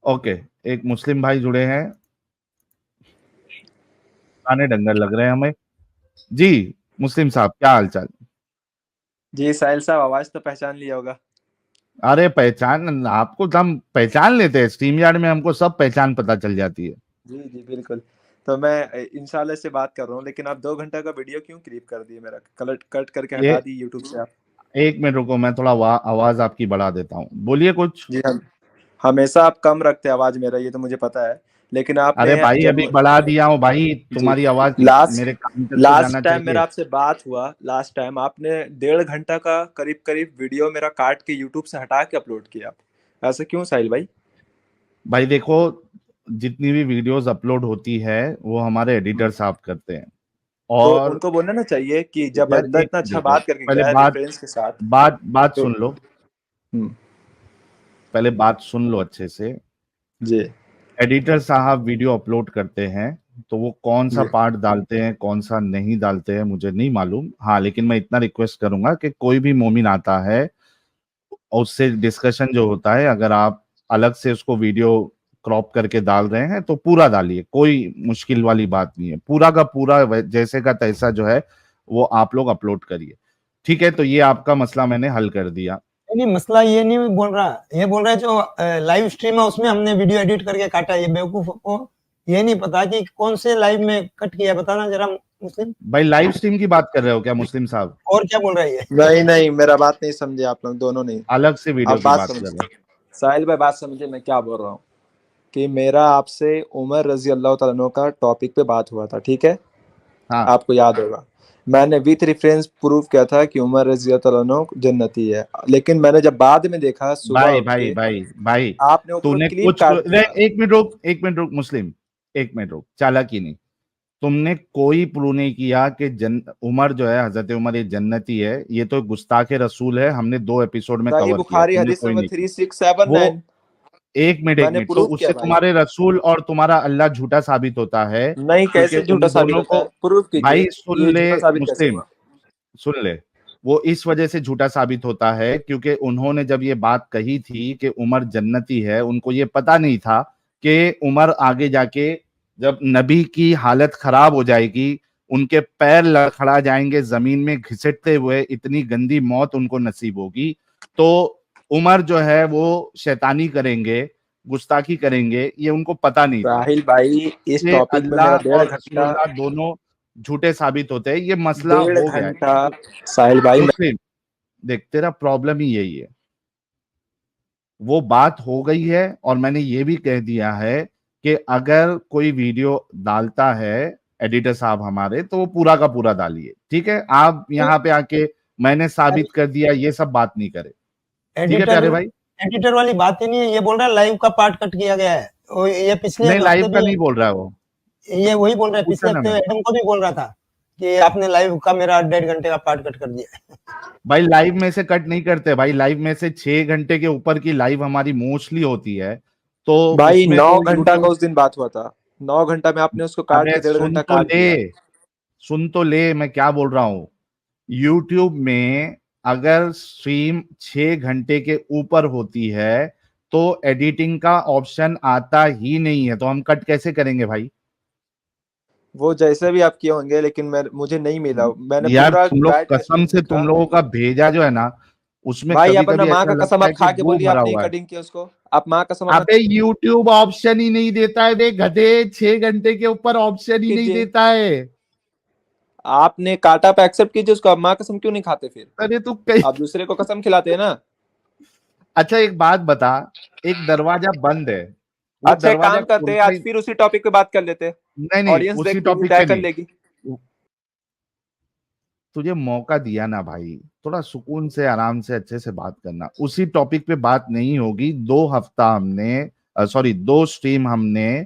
Okay, एक मुस्लिम भाई जुड़े हैं, गाने डंगर लग रहे हैं हमें। जी मुस्लिम साहब, क्या हाल चाल? जी साहिल साहब, आवाज तो पहचान लिया होगा। अरे पहचान आपको तो हम पहचान लेते हैं, स्ट्रीम यार्ड में हमको सब पहचान पता चल जाती है। जी जी बिल्कुल। तो मैं इंशाल्लाह से बात कर रहा हूँ, लेकिन आप 2 घंटा का वीडियो क्यों क्लिप कर दिए? मेरा कट करके ये हटा दी यूट्यूब से आप। एक मिनट रुको, मैं थोड़ा आवाज आपकी बढ़ा देता हूँ, बोलिए कुछ। जी हम हमेशा आप कम रखते हैं आवाज, मेरा ये तो मुझे पता है। लेकिन अरे आपने भाई जब अभी बढ़ा दिया हूँ भाई, जी तुम्हारी आवाज लास्ट मेरे कान तक तो लास्ट जाना टाइम चाहिए। मेरा आपसे बात हुआ, लास्ट टाइम आपने 1.5 घंटा का करीब करीब वीडियो मेरा काट के यूट्यूब से हटा के अपलोड किया। ऐसा क्यों साहिल भाई? भाई देखो, जितनी भी वीडियोस अपलोड होती है वो हमारे एडिटर हम्म। साहब करते हैं। तो और उनको बोलना ना चाहिए कि जब यार बंदा एक इतना मिनट अच्छा देखो, बात करके पहले गया है बात रेफरेंस के साथ। बात बात तो सुन लो। हम्म। पहले बात सुन लो अच्छे से। जी एडिटर साहब वीडियो अपलोड करते हैं, तो वो कौन सा जी पार्ट डालते हैं कौन सा नहीं डालते हैं मुझे नहीं मालूम। हाँ, लेकिन मैं इतना रिक्वेस्ट करूंगा कि कोई भी मोमिन आता है और उससे डिस्कशन जो होता है, अगर आप अलग से उसको वीडियो क्रॉप करके डाल रहे हैं तो पूरा डालिए, कोई मुश्किल वाली बात नहीं है। पूरा का पूरा जैसे का तैसा जो है वो आप लोग अपलोड करिए। ठीक है, तो ये आपका मसला मैंने हल कर दिया। नहीं, मसला ये नहीं बोल रहा, ये बोल रहा है जो लाइव स्ट्रीम है उसमें हमने वीडियो एडिट करके काटा। ये बेवकूफ को ये नहीं पता कि कौन से लाइव में कट किया, बताना जरा मुस्लिम। भाई लाइव स्ट्रीम की बात कर रहे हो क्या मुस्लिम साहब? और क्या बोल रहा है ये? नहीं नहीं, मेरा बात नहीं समझे आप लोग दोनों नहीं। अलग से वीडियो आप की बात बात कर रहे समझिए, हैं। साहिल भाई बात समझिए मैं क्या बोल रहा हूँ। कि मेरा आपसे उमर रजी अल्लाह तआला अन्हु का टॉपिक पे बात हुआ था, ठीक है? हाँ आपको याद होगा। मैंने विथ रेफरेंस प्रूव किया था कि उमर रजी अल्लाह तआला अन्हु जन्नती है। लेकिन मैंने जब बाद में देखा सुबह भाई उठ भाई के, भाई भाई, आपने वो तूने क्लिप कुछ काट दिया। एक मिनट रुक, एक मिनट रुक मुस्लिम, एक मिनट रुक, चालाकी नहीं। तुमने कोई प्रूव नहीं किया कि उमर जो है, हजरत उमर ये जन्नती है। ये तो गुस्ताखे रसूल है, हमने 2 एपिसोड में सही कवर किया, बुखारी तुमने हदीस कोई नंबर नहीं किया। वो 3679। एक मैंने मिनट, तो प्रूव किया उससे भाई। तुम्हारे रसूल और तुम्हारा अल्लाह झूठा साबित होता है, नहीं, क्योंकि कैसे झूठा उन साबित दोनों होता को। है? प्रूव भाई कीजिए। सुन ये ले झूठा साबित कैसे मुस्लिम, हुआ? सुन ले। वो इस वजह से झूठा साबित होता है क्योंकि उन्होंने जब ये बात कही थी कि उमर जन्नती है, उनको ये पता नहीं था कि उमर आगे जाके जब नबी की हालत खराब हो जाएगी, उनके पैर लड़खड़ा जाएंगे जमीन में घिसटते हुए, इतनी गंदी मौत उनको नसीब होगी। तो उमर जो है वो शैतानी करेंगे, गुस्ताखी करेंगे, ये उनको पता नहीं था। राहिल भाई, इस ये टॉपिक पे अल्लाह मेरा डेढ़ और घंटा रसूलुल्लाह दोनों झूठे साबित होते हैं, ये मसला डेढ़ हो गया है। घंटा साहिल भाई मुस्लिम, देख तेरा प्रॉब्लम ही यही है। वो बात हो गई है और मैंने ये भी कह दिया है कि अगर कोई वीडियो डालता है एडिटर साहब हमारे, तो वो पूरा का पूरा डालिए। ठीक है, आप यहाँ पे आके मैंने साबित कर दिया ये सब बात नहीं करे। ठीक है एडिटर प्यारे भाई? एडिटर वाली बात ही नहीं है। ये बोल रहा है लाइव का पार्ट कट किया गया है। और ये पिछले नहीं, हफ्ते लाइव का भी नहीं बोल रहा है वो। ये वही बोल रहा है, पूछा पिछले ना हफ्ते मैं। एडम को भी बोल रहा था कि आपने लाइव का मेरा 1.5 घंटे का पार्ट कट कर दिया। भाई लाइव में से कट नहीं करते भाई, लाइव में से 6 घंटे के ऊपर की लाइव हमारी मोस्टली होती है, तो भाई उसमें 9 घंटा का यूट्यूब। उस दिन बात हुआ था। 9 घंटा में आपने उसको काट अबे के डेढ़ सुन घंटा तो काट ले, दिया। सुन तो ले मैं क्या बोल रहा हूँ। यूट्यूब में अगर स्ट्रीम 6 घंटे के ऊपर होती है तो एडिटिंग का ऑप्शन आता ही नहीं है, तो हम कट कैसे करेंगे भाई? वो जैसे भी आप किए होंगे, लेकिन मुझे नहीं मिला। मैंने यार पूरा तुम लोग काट के कसम सीन से, तुम देखा। लोगों का भेजा जो है ना, उसमें भाई कभी आप अपना कभी माँ ऐसा का कसम लगता है आप कि खा के गू बोलिए, भरा आप नहीं हुआ है। कटिंग किया उसको। आप माँ कसम अपना अबे यूट्यूब ऑप्शन ही नहीं देता है, देख गधे, 6 घंटे के ऊपर ऑप्शन ही नहीं कीजिए। देता है। आपने काटा पे एक्सेप्ट कीजिए उसको। आप माँ कसम क्यों नहीं खाते फिर? अरे तू कहीं। आप दूसरे को कसम खिलाते हैं ना। अच्छा एक बात बता, एक दरवाजा बंद है, वो अच्छा, एक दरवाजा काम करते हैं, खुलता आज ही। फिर उसी टॉपिक पे बात कर लेते हैं। नहीं नहीं, ऑडियंस उसी देख लेगी, टॉपिक तय पे कर नहीं। लेगी। तुझे मौका दिया ना भाई, थोड़ा सुकून से आराम से अच्छे से बात करना। उसी टॉपिक पे बात नहीं होगी। 2 हफ्ता हमने, सॉरी 2 स्ट्रीम हमने,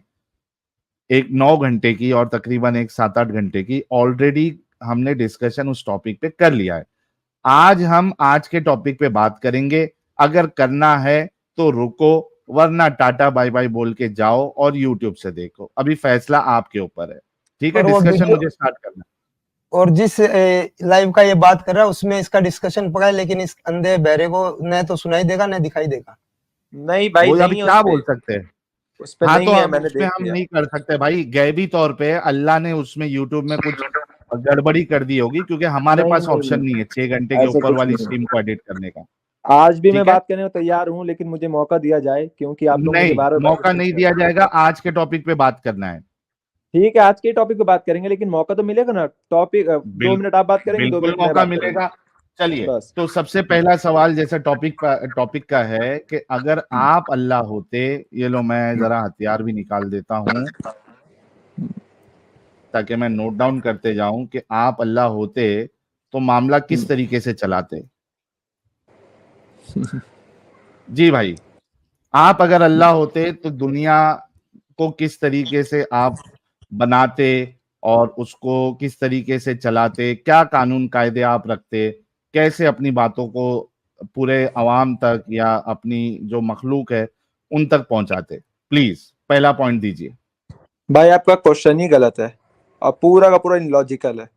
एक 9 घंटे की और तकरीबन एक 7-8 घंटे की ऑलरेडी हमने डिस्कशन उस टॉपिक पे कर लिया है। आज हम आज के टॉपिक पे बात करेंगे। अगर करना है तो रुको, वरना टाटा बाय बाय बोल के जाओ और यूट्यूब से देखो। अभी फैसला आपके ऊपर है। ठीक है, और वो डिस्कशन वीडियो मुझे स्टार्ट करना है। और जिस लाइव का ये बात कर रहा है उसमें इसका डिस्कशन पड़ा है, लेकिन इस अंधे बहरे को न तो सुनाई देगा न दिखाई देगा। नहीं भाई, वो अभी नहीं है क्या बोल उसपे। सकते हैं? उस पे हाँ नहीं तो है, अब मैंने उसमें देख हम लिया। नहीं कर सकते भाई, गैबी तौर पे अल्लाह ने उसमें यूट्यूब में कुछ गड़बड़ी कर दी होगी, क्योंकि हमारे नहीं पास नहीं ऑप्शन नहीं, नहीं है 6 घंटे के ऐसा ऊपर कुछ वाली नहीं है। स्ट्रीम को एडिट करने का। आज भी मैं ठीक है, बात करने को तैयार हूँ, लेकिन मुझे मौका दिया जाए, क्योंकि आप लोग मुझे नहीं बार बार मौका डिस्टर्ब नहीं कर दिया रहे हैं। जाएगा, आज के टॉपिक पे बात करना है। ठीक है, आज के टॉपिक पे बात करेंगे, लेकिन मौका तो मिलेगा ना। टॉपिक 2 मिनट आप बात करेंगे, दो बिल्कुल मिनट मैं मौका बात करूंगा। मिलेगा। चलिए, बस। तो सबसे पहला सवाल जैसे टॉपिक का है कि अगर आप अल्लाह होते, ये लो मैं जरा हथियार भी निकाल देता हूं ताकि मैं नोट डाउन करते जाऊं कि आप अल्लाह होते तो मामला किस तरीके से चलाते। जी भाई, आप अगर अल्लाह होते तो दुनिया को किस तरीके से आप बनाते और उसको किस तरीके से चलाते, क्या कानून कायदे आप रखते, कैसे अपनी बातों को पूरे अवाम तक या अपनी जो मखलूक है उन तक पहुंचाते। प्लीज पहला पॉइंट दीजिए। भाई आपका क्वेश्चन ही गलत है, और पूरा का पूरा इलॉजिकल है।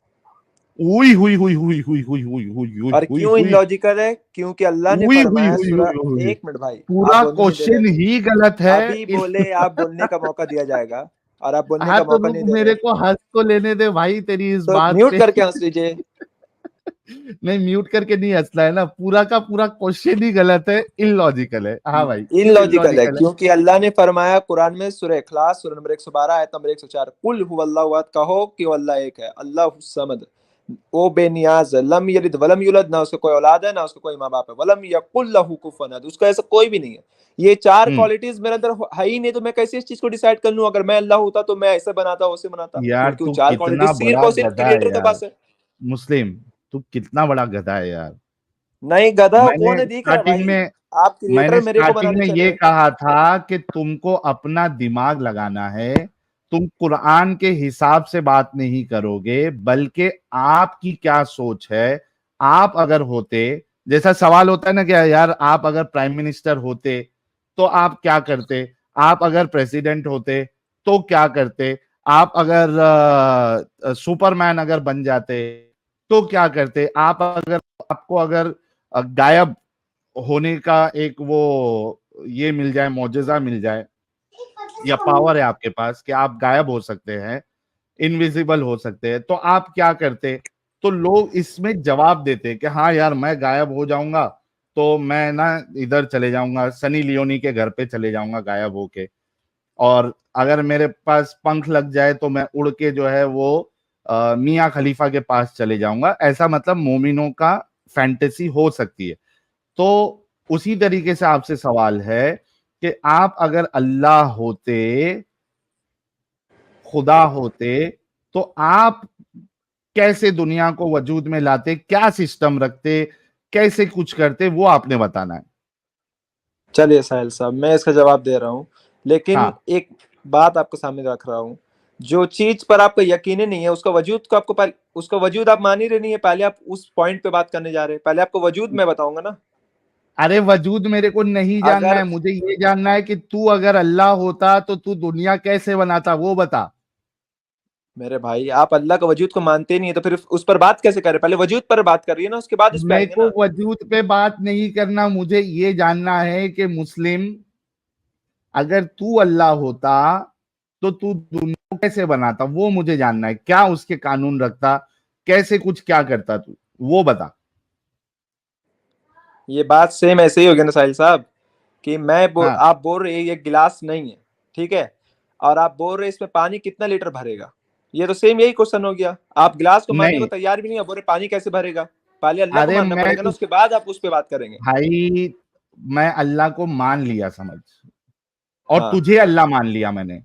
हुई हुई हुई हुई हुई हुई हुई हुई हुई और हुई क्यों हुई इलॉजिकल है? क्योंकि अल्लाह ने हुई हुई फरमाया हुई सूरा। हुई हुई। एक मिनट भाई, आप पूरा बोलने नहीं दे क्वेश्चन रहे। ही गलत है। अभी बोले, आप बोलने का मौका दिया जाएगा, और आप बोलने हाँ का तो मौका रुक, नहीं दे रहे। मेरे को हंस तो लेने दे भाई तेरी इस तो बात म्यूट पे। करके हंस लीजिए। नहीं, म्यूट करके नहीं हंसना है ना, पूरा का पूरा क्वेश्चन ही गलत है, इलॉजिकल है। हाँ भाई, इलॉजिकल है, इलॉजिकल है। क्योंकि अल्लाह ने फरमाया कुरान में सूरह इखलास सूरह नंबर 112 आयत नंबर 104, कुल हुवल्लाहु अहद, कहो कि वो अल्लाह एक है, अल्लाह समद, वो बेनियाज है, लम यलिद वलम यूलद, ना उसका कोई औलाद है ना उसका कोई माँ बाप है, वलम यकुल लहू कुफुवन अहद, उसका ऐसा कोई भी नहीं है। ये 4 हम्म। क्वालिटीज मेरे अंदर है ही नहीं, तो मैं कैसे इस चीज को डिसाइड कर लूं? अगर मैं अल्लाह होता तो मैं ऐसे बनाता, वैसे बनाता, यार क्योंकि वो तू 4 कितना क्वालिटीज सिर्फ बड़ा और सिर्फ गधा है क्रिएटर के यार, पास है। मुस्लिम। तू कितना बड़ा गधा है यार। नहीं, गधा मैंने कौन है दिख रहा है स्टार्टिंग भाई? में आप क्रिएटर मैंने मेरे को स्टार्टिंग बनाने में ये चले। कहा था कि तुमको अपना दिमाग लगाना है, तुम कुरान के हिसाब से बात नहीं करोगे, बल्कि आपकी क्या सोच है। आप अगर होते, जैसा सवाल होता है ना कि यार आप अगर प्राइम मिनिस्टर होते तो आप क्या करते, आप अगर प्रेसिडेंट होते तो क्या करते, आप अगर सुपरमैन अगर बन जाते तो क्या करते, आप अगर आपको अगर गायब होने का एक वो ये मिल जाए, मौजज़ा मिल जाए, या पावर है आपके पास कि आप गायब हो सकते हैं, इनविजिबल हो सकते हैं, तो आप क्या करते। तो लोग इसमें जवाब देते कि हाँ यार मैं गायब हो जाऊंगा तो मैं ना इधर चले जाऊंगा, सनी लियोनी के घर पे चले जाऊंगा गायब होके, और अगर मेरे पास पंख लग जाए तो मैं उड़ के जो है वो मियाँ खलीफा के पास चले जाऊंगा। ऐसा मतलब मोमिनों का फैंटेसी हो सकती है। तो उसी तरीके से आपसे सवाल है कि आप अगर अल्लाह होते, खुदा होते, तो आप कैसे दुनिया को वजूद में लाते, क्या सिस्टम रखते, कैसे कुछ करते, वो आपने बताना है। चलिए साहिल साहब, मैं इसका जवाब दे रहा हूँ, लेकिन हाँ, एक बात आपके सामने रख रहा हूँ। जो चीज पर आपका यकीन ही नहीं है, उसका वजूद को आपको पहले, उसका वजूद आप मान ही रहे नहीं है, पहले आप उस पॉइंट पे बात करने जा रहे हैं। पहले आपको वजूद मैं बताऊंगा ना। अरे वजूद मेरे को नहीं जानना अगर है, मुझे ये जानना है कि तू अगर अल्लाह होता तो तू दुनिया कैसे बनाता, वो बता। मेरे भाई, आप अल्लाह का वजूद को मानते नहीं है, तो फिर उस पर बात कैसे करें? पहले वजूद पर बात करिए ना, उसके बाद उस पर मेरे आएंगे को ना। वजूद पे बात नहीं करना, मुझे ये जानना है कि मुस्लिम, अगर तू अल्लाह होता तो तू दुनिया को कैसे बनाता, वो मुझे जानना है। क्या उसके कानून रखता, कैसे कुछ क्या करता तू, वो बता। ये बात सेम ऐसे ही होगी ना साहिल साहब, कि हाँ, आप बोल रहे हैं ये गिलास नहीं है, ठीक है, और आप बोल रहे हैं इसमें पानी कितना लीटर भरेगा। ये तो सेम यही क्वेश्चन हो गया। आप गिलास को मानने को नहीं, तैयार भी नहीं है, बोल रहे पानी कैसे भरेगा। पहले अल्लाह को अरे मानना मैं पड़ेगा ना, उसके बाद आप उस पर बात करेंगे। भाई, मैं अल्लाह को मान लिया समझ, और हाँ। तुझे अल्लाह मान लिया मैंने।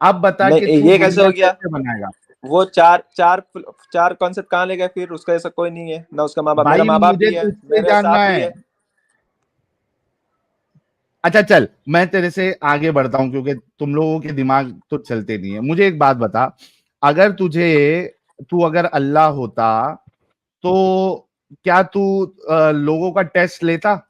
अब बता कि नहीं, तू ये कैसे दुनिया हो गया? कैसे बनाएगा। वो चार चार चार कॉन्सेप्ट कहाँ ले गए फिर? उसका ऐसा कोई नहीं है ना, उसका माँ बाप, मेरा भाई माँ बाप मुझे भी है, तुझसे मेरे जानना साथ भी है। है। अच्छा चल, मैं तेरे से आगे बढ़ता हूं क्योंकि तुम लोगों के दिमाग तो चलते नहीं है। मुझे एक बात बता, अगर तू अगर अल्लाह होता तो क्या तू लोगों का टेस्ट लेता।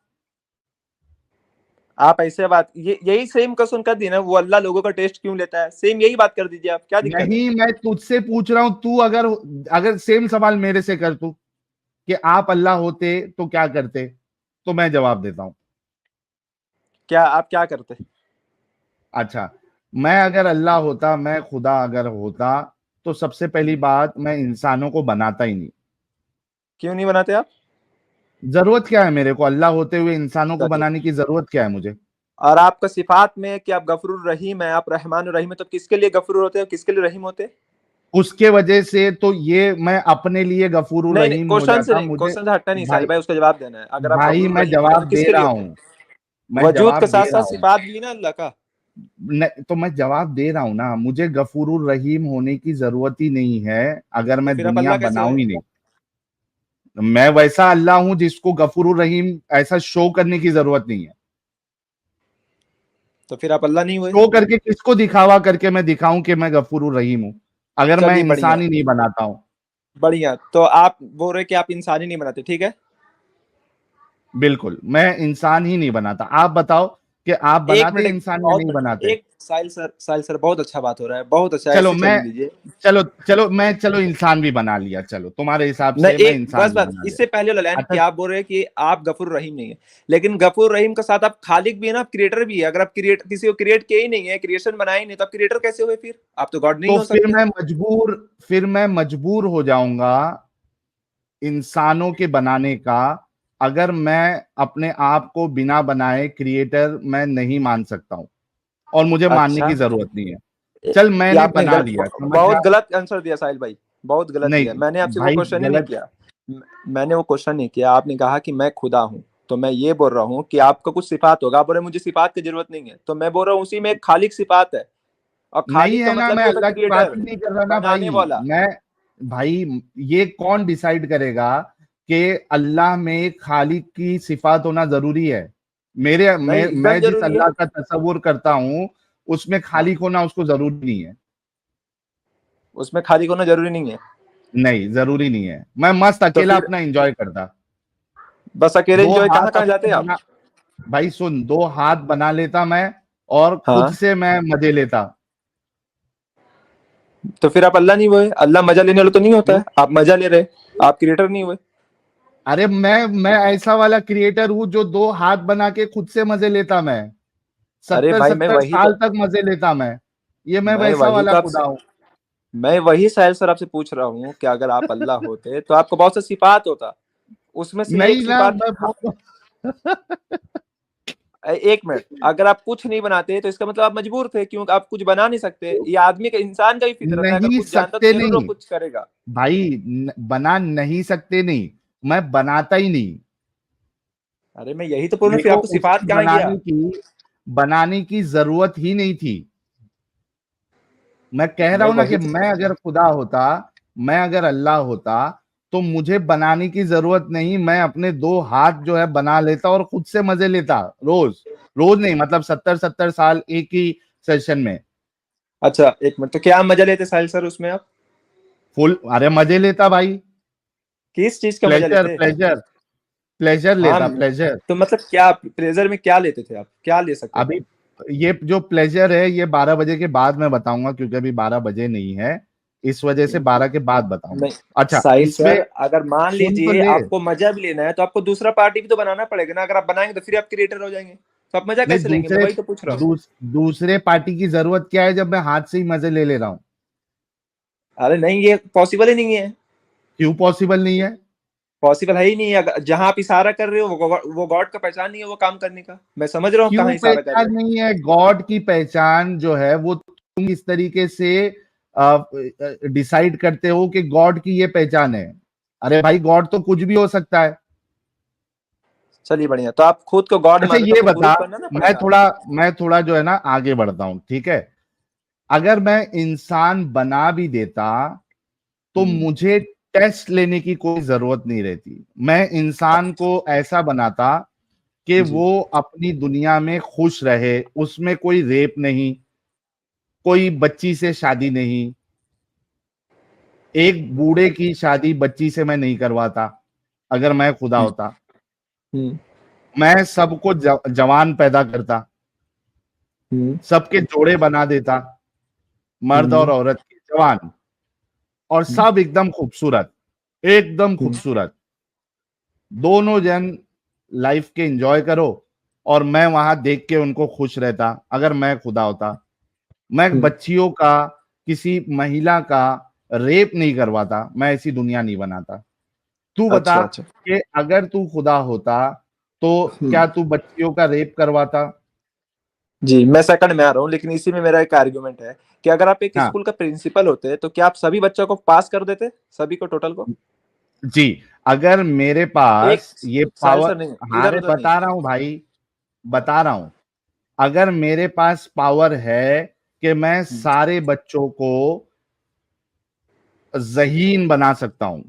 आप ऐसे बात, ये यही सेम क्वेश्चन कर दी ना, वो अल्लाह लोगों का टेस्ट क्यों लेता है, सेम यही बात कर दीजिए आप, क्या दिक्कत है? नहीं, मैं तुझसे पूछ रहा हूं, तू अगर अगर सेम सवाल मेरे से कर तू कि आप अल्लाह होते तो क्या करते, तो मैं जवाब देता हूं। क्या आप क्या करते? अच्छा, मैं अगर अल्लाह होता, मैं खुदा अगर होता, तो सबसे पहली बात मैं इंसानों को बनाता ही नहीं। क्यों नहीं बनाते आप? जरूरत क्या है मेरे को अल्लाह होते हुए इंसानों को चलिए, बनाने की जरूरत क्या है मुझे? और आपका सिफात में कि आप गफूरुर रहीम है, आप रहमान रहीम है, तो किसके लिए गफूरुर होते हैं, किसके लिए रहीम होते हैं? उसके वजह से तो ये मैं अपने लिए गफूरुर नहीं नहीं, रहीम हो क्वेश्चन से जाता नहीं, मुझे। क्वेश्चन से हटना नहीं साहिल भाई भाई, उसका जवाब देना है। अगर आप भाई गफूरुर मैं रहीम है तो जवाब दे किसके लिए रहा होते हूँ, हैं? मैं वजूद के जवाब साथ दे रहा साथ हूँ। सिफात भी ना अल्लाह का। तो मैं जवाब दे रहा हूँ ना, मुझे गफूरुर रहीम होने की जरूरत ही नहीं है अगर तो मैं फिर आप दुनिया अल्लाह कैसे बनाऊं हुए? ही नहीं। मैं वैसा अल्लाह हूं जिसको गफूरुर रहीम ऐसा शो करने की जरूरत नहीं है। तो फिर आप अल्लाह नहीं हुए। शो करके किसको दिखावा करके मैं दिखाऊं कि मैं गफूरुर रहीम हूं, अगर मैं चलिए इंसान बढ़िया, ही नहीं बनाता हूं। बढ़िया। तो आप बोल रहे कि आप इंसान ही नहीं बनाते, ठीक है। बिल्कुल, मैं इंसान ही नहीं बनाता। आप बताओ कि आप एक बनाते मिनट, एक इंसान या बहुत नहीं बढ़िया, बनाते? एक साहिल सर बहुत अच्छा बात हो रहा है, बहुत अच्छा, चलो ऐसे मैं चलने दीजिए। चलो चलो मैं चलो इंसान भी बना लिया, चलो तुम्हारे हिसाब नहीं, से मैं एक इंसान बस भी बस बना इससे पहले वाला लाइन लिया। कि अच्छा, आप बोल रहे हैं कि आप गफूर रहीम नहीं है, लेकिन गफूर रहीम के साथ आप खालिक भी है ना, आप क्रिएटर भी है। अगर आप क्रिएट किसी को क्रिएट किया ही नहीं है, क्रिएशन बनाया ही नहीं, तो आप क्रिएटर कैसे हुए? फिर आप तो गॉड नहीं तो हो सकते। फिर मैं मजबूर हो जाऊंगा इंसानों के बनाने का, अगर मैं अपने आप को बिना बनाए क्रिएटर मैं नहीं मान सकता हूं, और मुझे मानने अच्छा, की जरूरत नहीं है। चल ये मैंने आपने बना लिया, समझ बहुत जा। गलत आंसर दिया साहिल भाई, बहुत गलत दिया। नहीं मैंने आपसे वो भाई, क्वेश्चन ही नहीं गलत। किया। मैंने वो क्वेश्चन नहीं किया। आपने कहा कि मैं खुदा हूं, तो मैं ये बोल रहा हूँ कि आपका कुछ सिफात होगा। आप बोल रहे हैं, मुझे सिफात की जरूरत नहीं है, तो मैं बोल रहा हूँ उसी में एक खालिक सिफात है। और नहीं खालिक का है ना, मतलब मैं भी होता है अल्लाह की बात क्रिएटर, ही नहीं कर रहा ना बनाने भाई। वाला। मैं भाई, ये कौन डिसाइड करेगा कि अल्लाह में खालिक की सिफात होना जरूरी है? नहीं, मैं एकदम जिस जरूरी है। अल्लाह का तसव्वुर करता हूं उसमें हाँ, खालिक होना उसको जरूरी नहीं है। उसमें खालिक होना जरूरी नहीं है। नहीं, जरूरी नहीं है। मैं मस्त तो अकेला फिर अपना एंजॉय करता। बस अकेले दो एंजॉय, कहाँ हाथ कहाँ जाते अपने हैं आप? बना भाई सुन, दो हाथ बना लेता मैं, और खुद हाँ, से मैं मजे लेता। तो फिर आप अल्लाह नहीं हुए। अल्लाह मजा लेने वाला तो नहीं होता क्यों? है, आप मजा ले रहे, आप क्रिएटर नहीं हुए। अरे मैं ऐसा वाला क्रिएटर हूं जो दो हाथ बना के खुद से मजे लेता। मैं अरे सत्तर भाई, सत्तर साल तक मजे लेता मैं। ये मैं मैं वैसा वही वाला तो खुदा आपसे हूँ। मैं वही साहिल सर आपसे पूछ रहा हूँ कि अगर आप अल्लाह होते तो आपको बहुत सा सिफात होता, उसमें से एक नहीं ना, सिफात एक मिनट, अगर आप कुछ नहीं बनाते तो इसका मतलब आप मजबूर थे, क्योंकि आप कुछ बना नहीं सकते। ये आदमी का, इंसान का ही फितरत है, अगर नहीं कुछ जानता तो सकते जरूर वो नहीं कुछ करेगा। भाई, बना नहीं सकते नहीं, मैं बनाता ही नहीं। अरे मैं यही तो बोल रहा हूँ, मेरे फिर को आपको सिफात उसकी कहाँ गया? बनाने की जरूरत ही नहीं थी। मैं कह रहा मैं हूं ना वही कि तो मैं अगर खुदा होता, मैं अगर अल्लाह होता, तो मुझे बनाने की जरूरत नहीं। मैं अपने दो हाथ जो है बना लेता और खुद से मजे लेता, रोज। रोज नहीं, मतलब 70 70 साल एक ही सेशन में। अच्छा, एक मिनट, तो क्या मजा लेते साहिल सर उसमें आप? फुल, अरे मजे लेता भाई। किस चीज का मजा प्लेजर लेते? प्लेजर प्लेजर हाँ, लेता, प्लेजर। तो मतलब क्या प्लेजर में क्या लेते थे आप, क्या ले सकते थे अभी आप? ये जो प्लेजर है ये 12 बजे के बाद मैं बताऊंगा, क्योंकि अभी 12 बजे नहीं है, इस वजह से 12 के बाद बताऊंगा। नहीं अच्छा, साहिल इसमें सर, अगर मान सुन तो लीजिए ले। आपको मजा भी लेना है, तो आपको दूसरा पार्टी भी तो बनाना पड़ेगा ना। अगर आप बनाएंगे तो फिर आप क्रिएटर हो जाएंगे, तो आप मजा नहीं, कैसे लेंगे? मैं वही तो पूछ रहा हूँ। दूसरे पार्टी की जरूरत क्या है जब मैं हाथ से ही मजे ले रहा हूं? अरे नहीं, ये पॉसिबल ही नहीं है। क्यों पॉसिबल नहीं है? पॉसिबल है ही नहीं है। जहां आप इशारा कर रहे हो वो गॉड का पहचान नहीं है, वो काम करने का। मैं समझ रहा हूँ कहाँ क्यों इशारा कर रहे पहचान हो। नहीं है? गॉड की पहचान जो है वो तुम इस तरीके से डिसाइड करते हो कि गॉड की ये पहचान है। अरे भाई, गॉड तो कुछ भी हो सकता है। चलिए बढ़िया, तो आप खुद को गॉड अच्छा मान रहे हो, तो ये आपको बता, प्रूफ करना ना मैं पड़ेगा। थोड़ा मैं थोड़ा जो है ना आगे बढ़ता हूं, ठीक है? अगर मैं इंसान बना भी देता तो हम्म, मुझे टेस्ट लेने की कोई जरूरत नहीं रहती। मैं इंसान को ऐसा बनाता कि जी, वो अपनी दुनिया में खुश रहे, उसमें कोई रेप नहीं, कोई बच्ची से शादी नहीं। एक बूढ़े की शादी बच्ची से मैं नहीं करवाता अगर मैं खुदा होता। हम्म, मैं सबको जवान पैदा करता, हम्म, सबके जोड़े बना देता, मर्द और हम्म, औरत के जवान, और हम्म, सब एकदम खूबसूरत, एकदम हम्म, खूबसूरत। दोनों जन लाइफ के एंजॉय करो, और मैं वहां देख के उनको खुश रहता, अगर मैं खुदा होता, मैं बच्चियों का, किसी महिला का रेप नहीं करवाता, मैं ऐसी दुनिया नहीं बनाता। तू बता अच्छा अच्छा। कि अगर तू खुदा होता तो क्या तू बच्चियों का रेप करवाता? जी, मैं सेकंड में आ रहा हूँ, लेकिन इसी में मेरा एक आर्गुमेंट है कि अगर आप एक हाँ स्कूल का प्रिंसिपल होते तो क्या आप सभी बच्चों को पास कर देते, सभी को, टोटल को? जी, अगर मेरे एक, पास ये सॉरी पावर, सर, नहीं, हाँ इधर रे उधर नहीं। बता रहा हूं भाई, बता रहा हूं, अगर मेरे पास पावर है कि मैं सारे बच्चों को ज़हीन बना सकता हूं,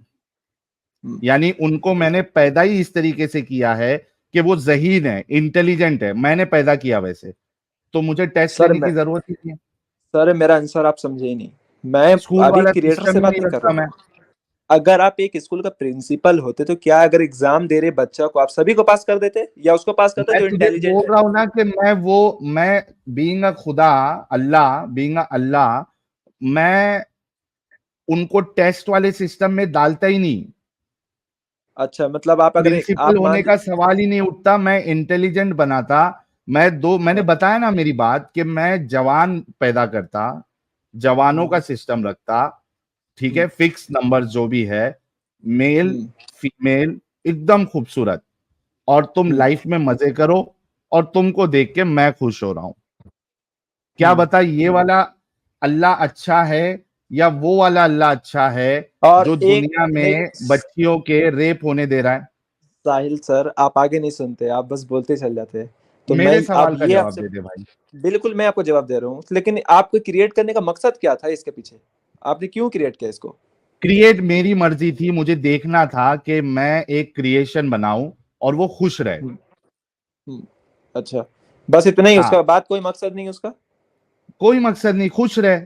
यानी उनको मैंने पैदा ही इस तरीके से किया है कि वो ज़हीन है, इंटेलिजेंट है, मैंने पैदा किया वैसे, तो मुझे टेस्ट सर लेने मैं की जरूरत ही नहीं है। सर मेरा आंसर आप समझे ही नहीं। मैं स्कूल अभी वाला क्रिएटर सिस्टम से ही बात नहीं नहीं कर रखता रहा हूँ। मैं। अगर आप एक स्कूल का प्रिंसिपल होते तो क्या अगर एग्जाम दे रहे बच्चा को आप सभी को पास कर देते, या उसको पास करते मैं जो तुझे इंटेलिजेंट बोल है? रहा हूं ना कि मैं बीइंग अ खुदा, अल्लाह, बीइंग अ अल्लाह, मैं उनको टेस्ट वाले सिस्टम में डालता ही नहीं। अच्छा, मतलब आप अगर प्रिंसिपल आप होने मान का सवाल ही नहीं उठता, मैं इंटेलिजेंट बनाता। मैंने हाँ, बताया ना मेरी बात कि मैं जवान पैदा करता, जवानों का हम्म, सिस्टम रखता, ठीक है, हम्म, फिक्स नंबर जो भी है, मेल हम्म, फीमेल, एकदम खूबसूरत, और तुम हम्म, लाइफ में मजे करो, और तुमको देख के मैं खुश हो रहा हूं। क्या हम्म। बता, ये वाला अल्लाह अच्छा है या वो वाला अल्लाह अच्छा है और जो एक दुनिया नहीं, में बच्चियों के रेप होने दे रहा है? साहिल सर, आप आगे नहीं सुनते, आप बस बोलते चल जाते। तो मैं मेरे अब सवाल का ये जवाब आपसे, दे दे भाई। बिल्कुल मैं आपको जवाब दे रहा हूँ, लेकिन आपको क्रिएट करने का मकसद क्या था इसके पीछे? आपने क्यों क्रिएट किया इसको? क्रिएट मेरी मर्जी थी, मुझे देखना था कि मैं एक क्रिएशन बनाऊं और वो खुश रहे। हम्म, हम्म, अच्छा, बस इतना ही, हाँ, उसका बाद कोई मकसद नहीं उसका? कोई मकसद नहीं, खुश रहे,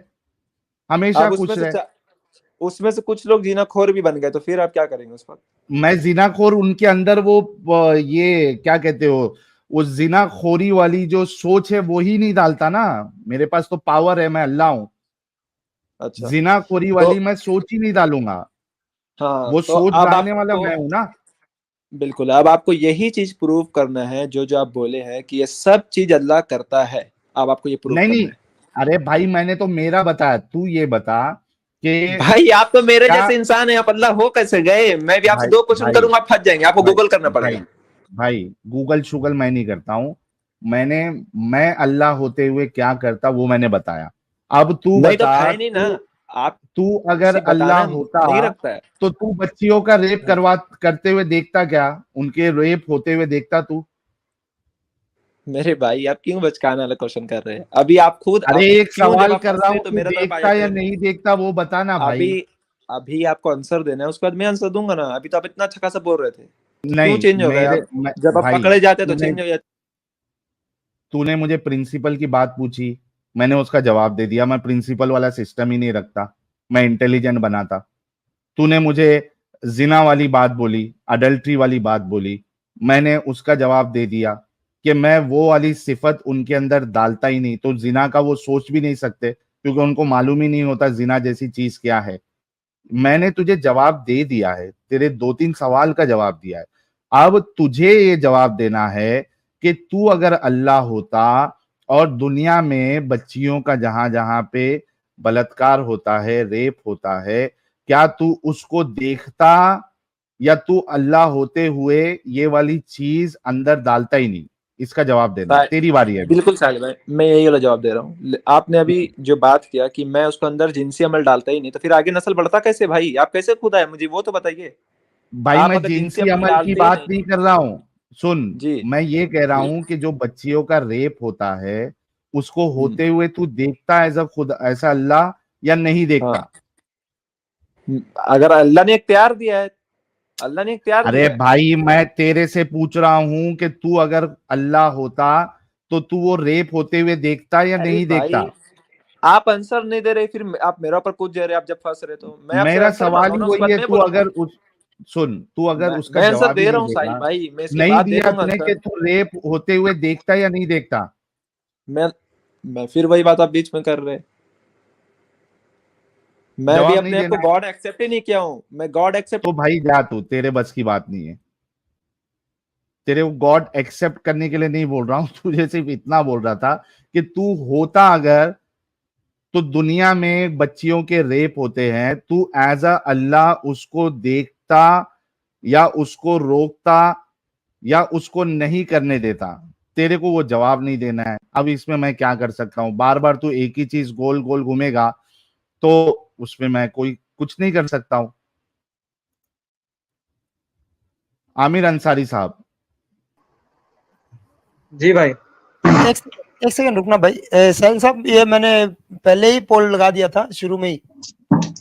हमेशा अब खुश रहे। उसमें से कुछ लोग जीनाखोर भी बन गए, तो फिर आप क्या करेंगे उस वक्त? मैं जिनाखोर, उनके अंदर वो ये क्या कहते हो, वो जिनाखोरी वाली जो सोच है वो ही नहीं डालता ना। मेरे पास तो पावर है, मैं अल्लाह हूं। अच्छा, जिनाखोरी तो वाली मैं सोच ही नहीं डालूंगा, हाँ, वो तो सोच अब डालने वाला आपको, मैं हूं ना। बिल्कुल, अब आपको यही चीज प्रूव करना है, जो आप बोले हैं कि ये सब चीज अल्लाह करता है, अब आपको ये प्रूव नहीं नहीं, करना है। अरे भाई मैंने तो मेरा बताया, तू ये बता कि भाई आप तो मेरे क्या। जैसे इंसान है, आप अल्लाह हो कैसे गए? मैं भी आपसे भाई दो क्वेश्चन भाई करूंगा, आप फंस जाएंगे, आपको भाई गूगल करना भाई पड़ेगा। भाई, गूगल शूगल मैं नहीं करता हूं। मैंने मैं अल्लाह होते हुए क्या करता वो मैंने बताया। अब तू नहीं तो बता, है नहीं ना, तू आप तू अगर किसी अल्लाह बताना होता नहीं रखता है। तो तू बच्चियों का रेप करवा करते हुए देखता क्या? उनके रेप होते हुए देखता तू? मेरे भाई, आप क्यों बचकाने वाला क्वेश्चन कर रहे हैं? अभी आप खुद, अरे आप एक क्यों, जब सवाल आप कर रहा फंसते हूं, हैं तो तू मेरे तरफ आ देखता जाते या हैं। नहीं देखता वो बता ना अभी भाई। अभी आपको आंसर देना है, उसके बाद मैं आंसर दूंगा ना। अभी तो आप इतना अच्छा खासा बोल रहे थे, क्यों नहीं, चेंज हो गए मेरे अब? जब आप भाई, पकड़े जाते हैं तो तूने चेंज हो जाते। तूने मुझे प्रिंसिपल की बात पूछी, मैंने उसका जवाब दे दिया। मैं प्रिंसिपल वाला सिस्टम ही नहीं रखता, मैं इंटेलिजेंट बनाता। तूने मुझे जिना वाली बात बोली, अडल्ट्री वाली बात बोली, मैंने उसका जवाब दे दिया कि मैं वो वाली सिफत उनके अंदर डालता ही नहीं, तो जिना का वो सोच भी नहीं सकते क्योंकि उनको मालूम ही नहीं होता जिना जैसी चीज क्या है। मैंने तुझे जवाब दे दिया है, तेरे दो तीन सवाल का जवाब दिया है। अब तुझे ये जवाब देना है कि तू अगर अल्लाह होता और दुनिया में बच्चियों का जहां जहां पे बलात्कार होता है, रेप होता है, क्या तू उसको देखता, या तू अल्लाह होते हुए ये वाली चीज अंदर डालता ही नहीं? इसका जवाब देना, साहिल, तेरी बारी है अभी। बिल्कुल साहिल भाई, मैं यही वाला जवाब दे रहा हूँ। आपने अभी जो बात किया कि मैं उसके अंदर जिनसी अमल डालता ही नहीं, तो फिर आगे नस्ल बढ़ता कैसे भाई? आप कैसे खुद आए, मुझे वो तो बताइए। भाई आप मैं अगर जिनसी जिनसी अमल अमल की डालते ही बात नहीं। नहीं कर रहा हूं, सुन। जी, मैं ये कह रहा जी, हूं कि जो बच्चियों का रेप होता है उसको हम्म, होते हुए तू देखता है ऐसा खुद, ऐसा अल्लाह, या नहीं हाँ, देखता? अगर अल्लाह ने इख्तियार दिया है, अल्लाह ने इख्तियार अरे दिया है। भाई मैं तेरे से पूछ रहा हूं कि तू अगर अल्लाह होता तो तू वो रेप होते हुए देखता या अरे नहीं देखता? भाई, आप आंसर नहीं दे रहे, फिर आप मेरे ऊपर कूद जा रहे, आप जब फंस रहे तो मैं आपसे मेरा आंसर मांग सवाल रहा ही हूँ ना, उसके वही बाद है, मैं तू बोलूंगा। अगर उस सुन, तू अगर उसका मैं आंसर जवाब ही दे रहा नहीं हूँ साहिल देगा, भाई, मैं इसके नहीं बाद दे दिया दूंगा तूने, आंसर। कि तू रेप होते हुए देखता या नहीं देखता? मैं मैं फिर वही बात आप बीच में कर रहे। मैं भी जवाब नहीं अपने आप को देना है गॉड एक्सेप्ट ही नहीं किया हूँ, मैं गॉड एक्सेप्ट। तो भाई जा, तू, तेरे बस की बात नहीं है। तेरे को गॉड एक्सेप्ट करने के लिए नहीं बोल रहा हूं, तुझे सिर्फ इतना बोल रहा था कि तू होता अगर, तो दुनिया में बच्चियों के रेप होते हैं, तू एज अ अल्लाह उसको देखता या उसको रोकता या उसको नहीं करने देता? तेरे को वो जवाब नहीं देना है। अब इसमें मैं क्या कर सकता हूँ? बार बार तू एक ही चीज गोल गोल घूमेगा तो उसमें मैं कोई कुछ नहीं कर सकता हूं। आमिर अंसारी साहब। जी भाई। एक सेकंड रुकना भाई। साहिल साहब, ये मैंने पहले ही पोल लगा दिया था शुरू में ही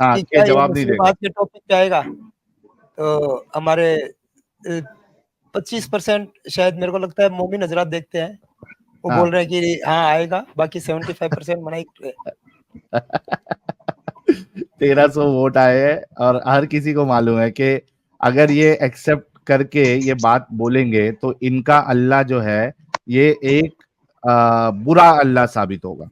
हाँ, कि के क्या ये जवाब नहीं मुस्लिम देगा। आज के टॉपिक पे आएगा। तो हमारे 25% शायद मेरे को लगता है मोमिन हजरात देखते हैं, वो हाँ। बोल रहे हैं कि हाँ आएगा, बाकी 75% मना ही कर रहे हैं। 1300 वोट आए हैं और हर किसी को मालूम है कि अगर ये एक्सेप्ट करके ये बात बोलेंगे तो इनका अल्लाह जो है ये एक बुरा अल्लाह साबित होगा।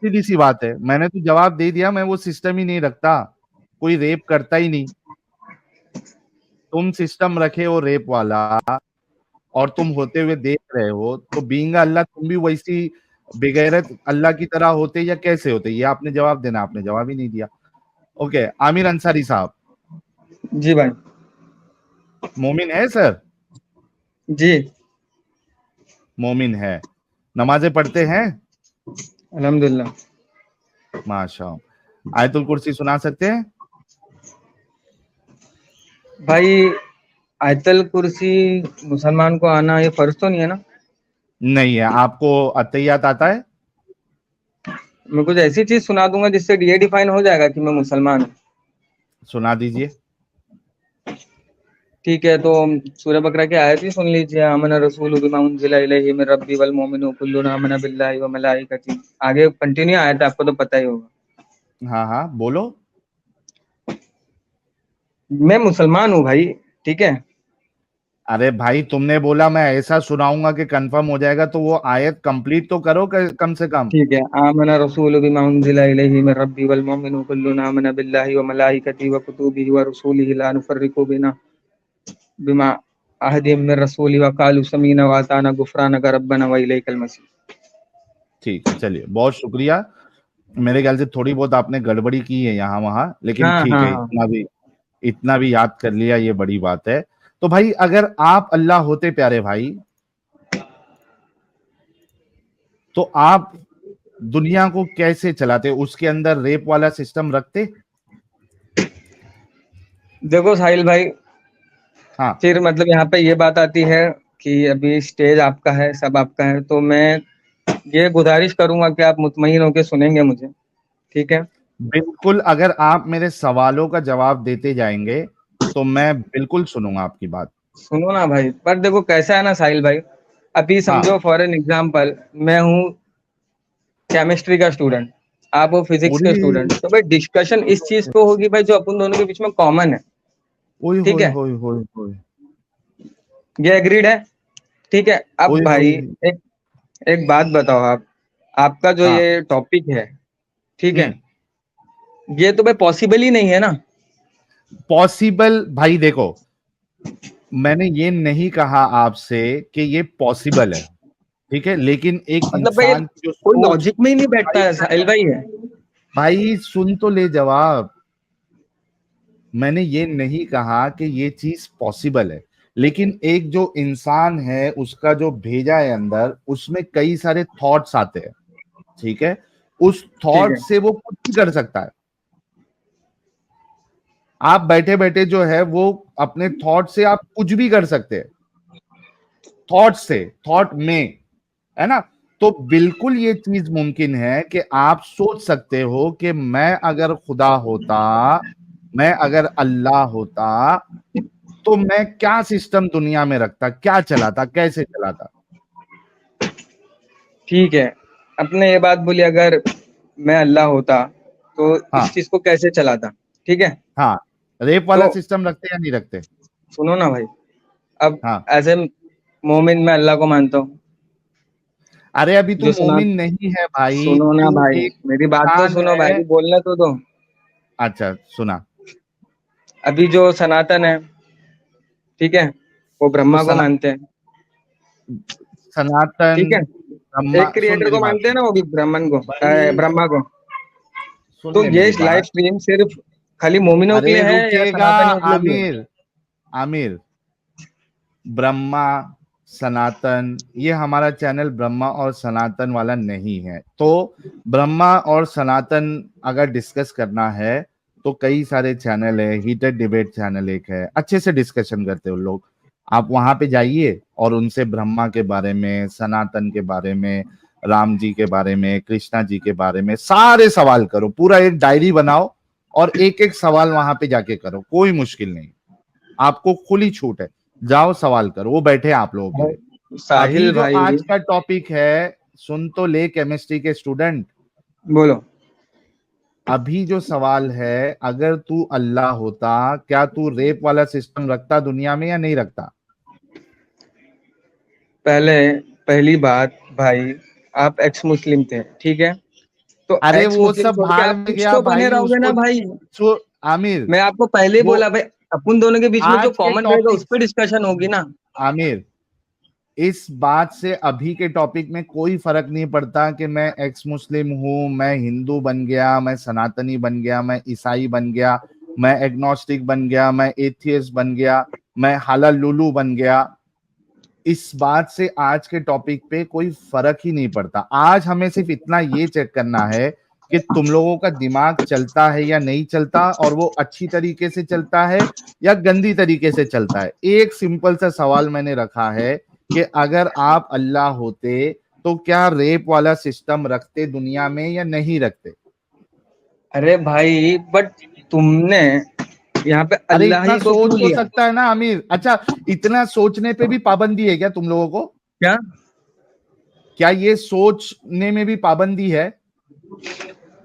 सीधी सी बात है, मैंने तो जवाब दे दिया। मैं वो सिस्टम ही नहीं रखता, कोई रेप करता ही नहीं। तुम सिस्टम रखे हो रेप वाला और तुम होते हुए देख रहे हो, तो बीइंग अल्लाह तुम भी वैसी बेगैरत अल्लाह की तरह होते या कैसे होते? ये आपने जवाब देना, आपने जवाब ही नहीं दिया। ओके, आमिर अंसारी साहब। जी भाई। मोमिन है सर? जी। मोमिन है। नमाजें पढ़ते हैं? अल्हम्दुलिल्लाह। माशाअल्लाह। आयतुल कुर्सी सुना सकते हैं? भाई आयतल कुर्सी मुसलमान को आना ये फर्ज तो नहीं है ना? नहीं है। आपको अतहियात आता है? मैं कुछ ऐसी चीज सुना दूंगा जिससे ये डिफाइन हो जाएगा कि मैं मुसलमान हूँ। सुना दीजिए। ठीक है, तो सूरह बकरा की आयत ही सुन लीजिए। आमना रसूलु बिमा उनजिला इलैहि मिर रब्बी वल मोमिनु कुल्लुन आमना बिल्लाहि व मलाइकतिही। आगे कंटिन्यू आयत आपको तो पता ही होगा। हाँ हाँ, बोलो। मैं मुसलमान हूँ भाई, ठीक है। अरे भाई, तुमने बोला मैं ऐसा सुनाऊंगा कि कंफर्म हो जाएगा, तो वो आयत कंप्लीट तो करो कम से कम। ठीक है। आमना रसूलु बिमा उनजिला इलैहि मिर रब्बी वल मोमिनु कुल्लुन आमना बिल्लाहि व मलाइकतिही व कुतुबिही व रुसूलिही ला नुफर्रिकु बिना बिमा अहदिम मिर रसूली व कालू समीना व अताना गुफरानक रब्बना व इलैकल मसीह। ठीक है, चलिए, बहुत शुक्रिया। मेरे ख्याल से थोड़ी बहुत आपने गड़बड़ी की है यहाँ वहां, लेकिन हाँ ठीक हाँ है, हाँ। इतना भी याद कर लिया, ये बड़ी बात है। तो भाई, अगर आप अल्लाह होते प्यारे भाई, तो आप दुनिया को कैसे चलाते? उसके अंदर रेप वाला सिस्टम रखते? देखो साहिल भाई, हाँ। फिर मतलब यहाँ पे ये बात आती है कि अभी स्टेज आपका है, सब आपका है, तो मैं ये गुजारिश करूंगा कि आप मुतमईन होकर सुनेंगे मुझे, ठीक है। बिल्कुल, अगर आप मेरे सवालों का जवाब देते जाएंगे तो मैं बिल्कुल सुनूंगा आपकी बात। सुनो ना भाई, पर देखो कैसा है ना साहिल भाई, अभी हाँ। समझो फॉर एन एग्जाम्पल मैं हूँ केमिस्ट्री का स्टूडेंट, आप हो फिजिक्स के पूरी स्टूडेंट, तो भाई डिस्कशन इस चीज पे होगी भाई जो अपन दोनों के बीच में कॉमन है, ओए ठीक होए है। होए होए होए ये एग्रीड है, ठीक है। अब ओए भाई होए। एक एक बात बताओ, आप आपका जो हाँ। ये टॉपिक है, ठीक है, हम्म। ये तो भाई पॉसिबल ही नहीं है ना। पॉसिबल भाई, देखो, मैंने ये नहीं कहा आपसे कि ये पॉसिबल है, ठीक है, लेकिन एक मतलब भाई इंसान की जो कोई सोच। लॉजिक में ही नहीं बैठता भाई है साहिल भाई है। भाई, सुन तो ले जवाब। मैंने ये नहीं कहा कि ये चीज पॉसिबल है, लेकिन एक जो इंसान है उसका जो भेजा है अंदर, उसमें कई सारे थॉट्स आते हैं, ठीक है। उस ठीक थॉट है। से वो कुछ भी कर सकता है। आप बैठे बैठे जो है वो अपने थॉट से आप कुछ भी कर सकते हैं, थॉट से, थॉट में, है ना। तो बिल्कुल ये चीज मुमकिन है कि आप सोच सकते हो कि मैं अगर खुदा होता, मैं अगर अल्लाह होता, तो मैं क्या सिस्टम दुनिया में रखता, क्या चलाता, कैसे चलाता। ठीक है, अपने ये बात बोली, अगर मैं अल्लाह होता तो इस हाँ। चीज को कैसे चलाता, ठीक है। हाँ, रेप तो वाला सिस्टम रखते या नहीं रखते? सुनो ना भाई, अब हाँ। एज ए मोमिन मैं अल्लाह को मानता हूँ, अरे, अभी तू जो सुना। मोमिन नहीं है भाई, सुनो ना तू भाई, एक मेरी बात तो इंसान सुनो भाई, है। अभी बोलने तो दो। अच्छा, सुना। अभी जो सनातन है, ठीक है, वो ब्रह्मा तो को मानते हैं, सनातन ठीक है, ब्रह्मा, एक सुन क्रिएटर मेरी को बात मानते हैं ना, वो भी ब्राह्मण को, भाई, ब्रह्मा को। सुन तो ले ये मेरी लाइव बात। स्ट्रीम सिर्फ खाली मोमिनों के अरे लिए है या रुकेगा सनातनियों के लिए भी है? आमिर, आमिर, ब्रह्मा सनातन, ये हमारा चैनल ब्रह्मा और सनातन वाला नहीं है। तो ब्रह्मा और सनातन अगर डिस्कस करना है तो कई सारे चैनल है, हीटेड डिबेट चैनल एक है, अच्छे से डिस्कशन करते हो लोग। आप वहां पे जाइए और उनसे ब्रह्मा के बारे में, सनातन के बारे में, राम जी के बारे में, कृष्णा जी के बारे में सारे सवाल करो, पूरा एक डायरी बनाओ और एक एक सवाल वहां पे जाके करो, कोई मुश्किल नहीं, आपको खुली छूट है, जाओ सवाल करो, वो बैठे हैं आप लोगों के लिए। अरे अभी साहिल जो भाई, आज का टॉपिक है, सुन तो ले केमिस्ट्री के स्टूडेंट, बोलो। अभी जो सवाल है, अगर तू अल्लाह होता, क्या तू रेप वाला सिस्टम रखता दुनिया में या नहीं रखता? पहले पहली बात भाई, आप एक्स मुस्लिम थे, ठीक है, तो अरे एक्स वो मुस्लिम सब छोड़ के भाड़ आप में कुछ गया तो बने भाई, रहोगे ना उसको भाई। आमिर, मैं आपको पहले ही वो बोला भाई, अपन दोनों के बीच में जो आज के कॉमन रहेगा उस टॉपिक, पर डिस्कशन होगी ना। आमिर, इस बात से अभी के टॉपिक में कोई फर्क नहीं पड़ता कि मैं एक्स मुस्लिम हूं, मैं हिंदू बन गया, मैं सनातनी बन गया, मैं ईसाई बन गया, मैं एग्नोस्टिक बन गया, मैं एथियस्ट बन गया, मैं हालाल लुलू बन गया। इस बात से आज के टॉपिक पे कोई फर्क ही नहीं पड़ता। आज हमें सिर्फ इतना ये चेक करना है कि तुम लोगों का दिमाग चलता है या नहीं चलता, और वो अच्छी तरीके से चलता है या गंदी तरीके से चलता है। एक सिंपल सा सवाल मैंने रखा है कि अगर आप अल्लाह होते तो क्या रेप वाला सिस्टम रखते दुनिया में या नहीं रखते? अरे भाई बट तुमने यहाँ पे अरे अल्लाह इतना ही को सोच क्यों तो लिया? सकता है ना आमिर। अच्छा, इतना सोचने पे भी पाबंदी है क्या तुम लोगों को? क्या? क्या ये सोचने में भी पाबंदी है?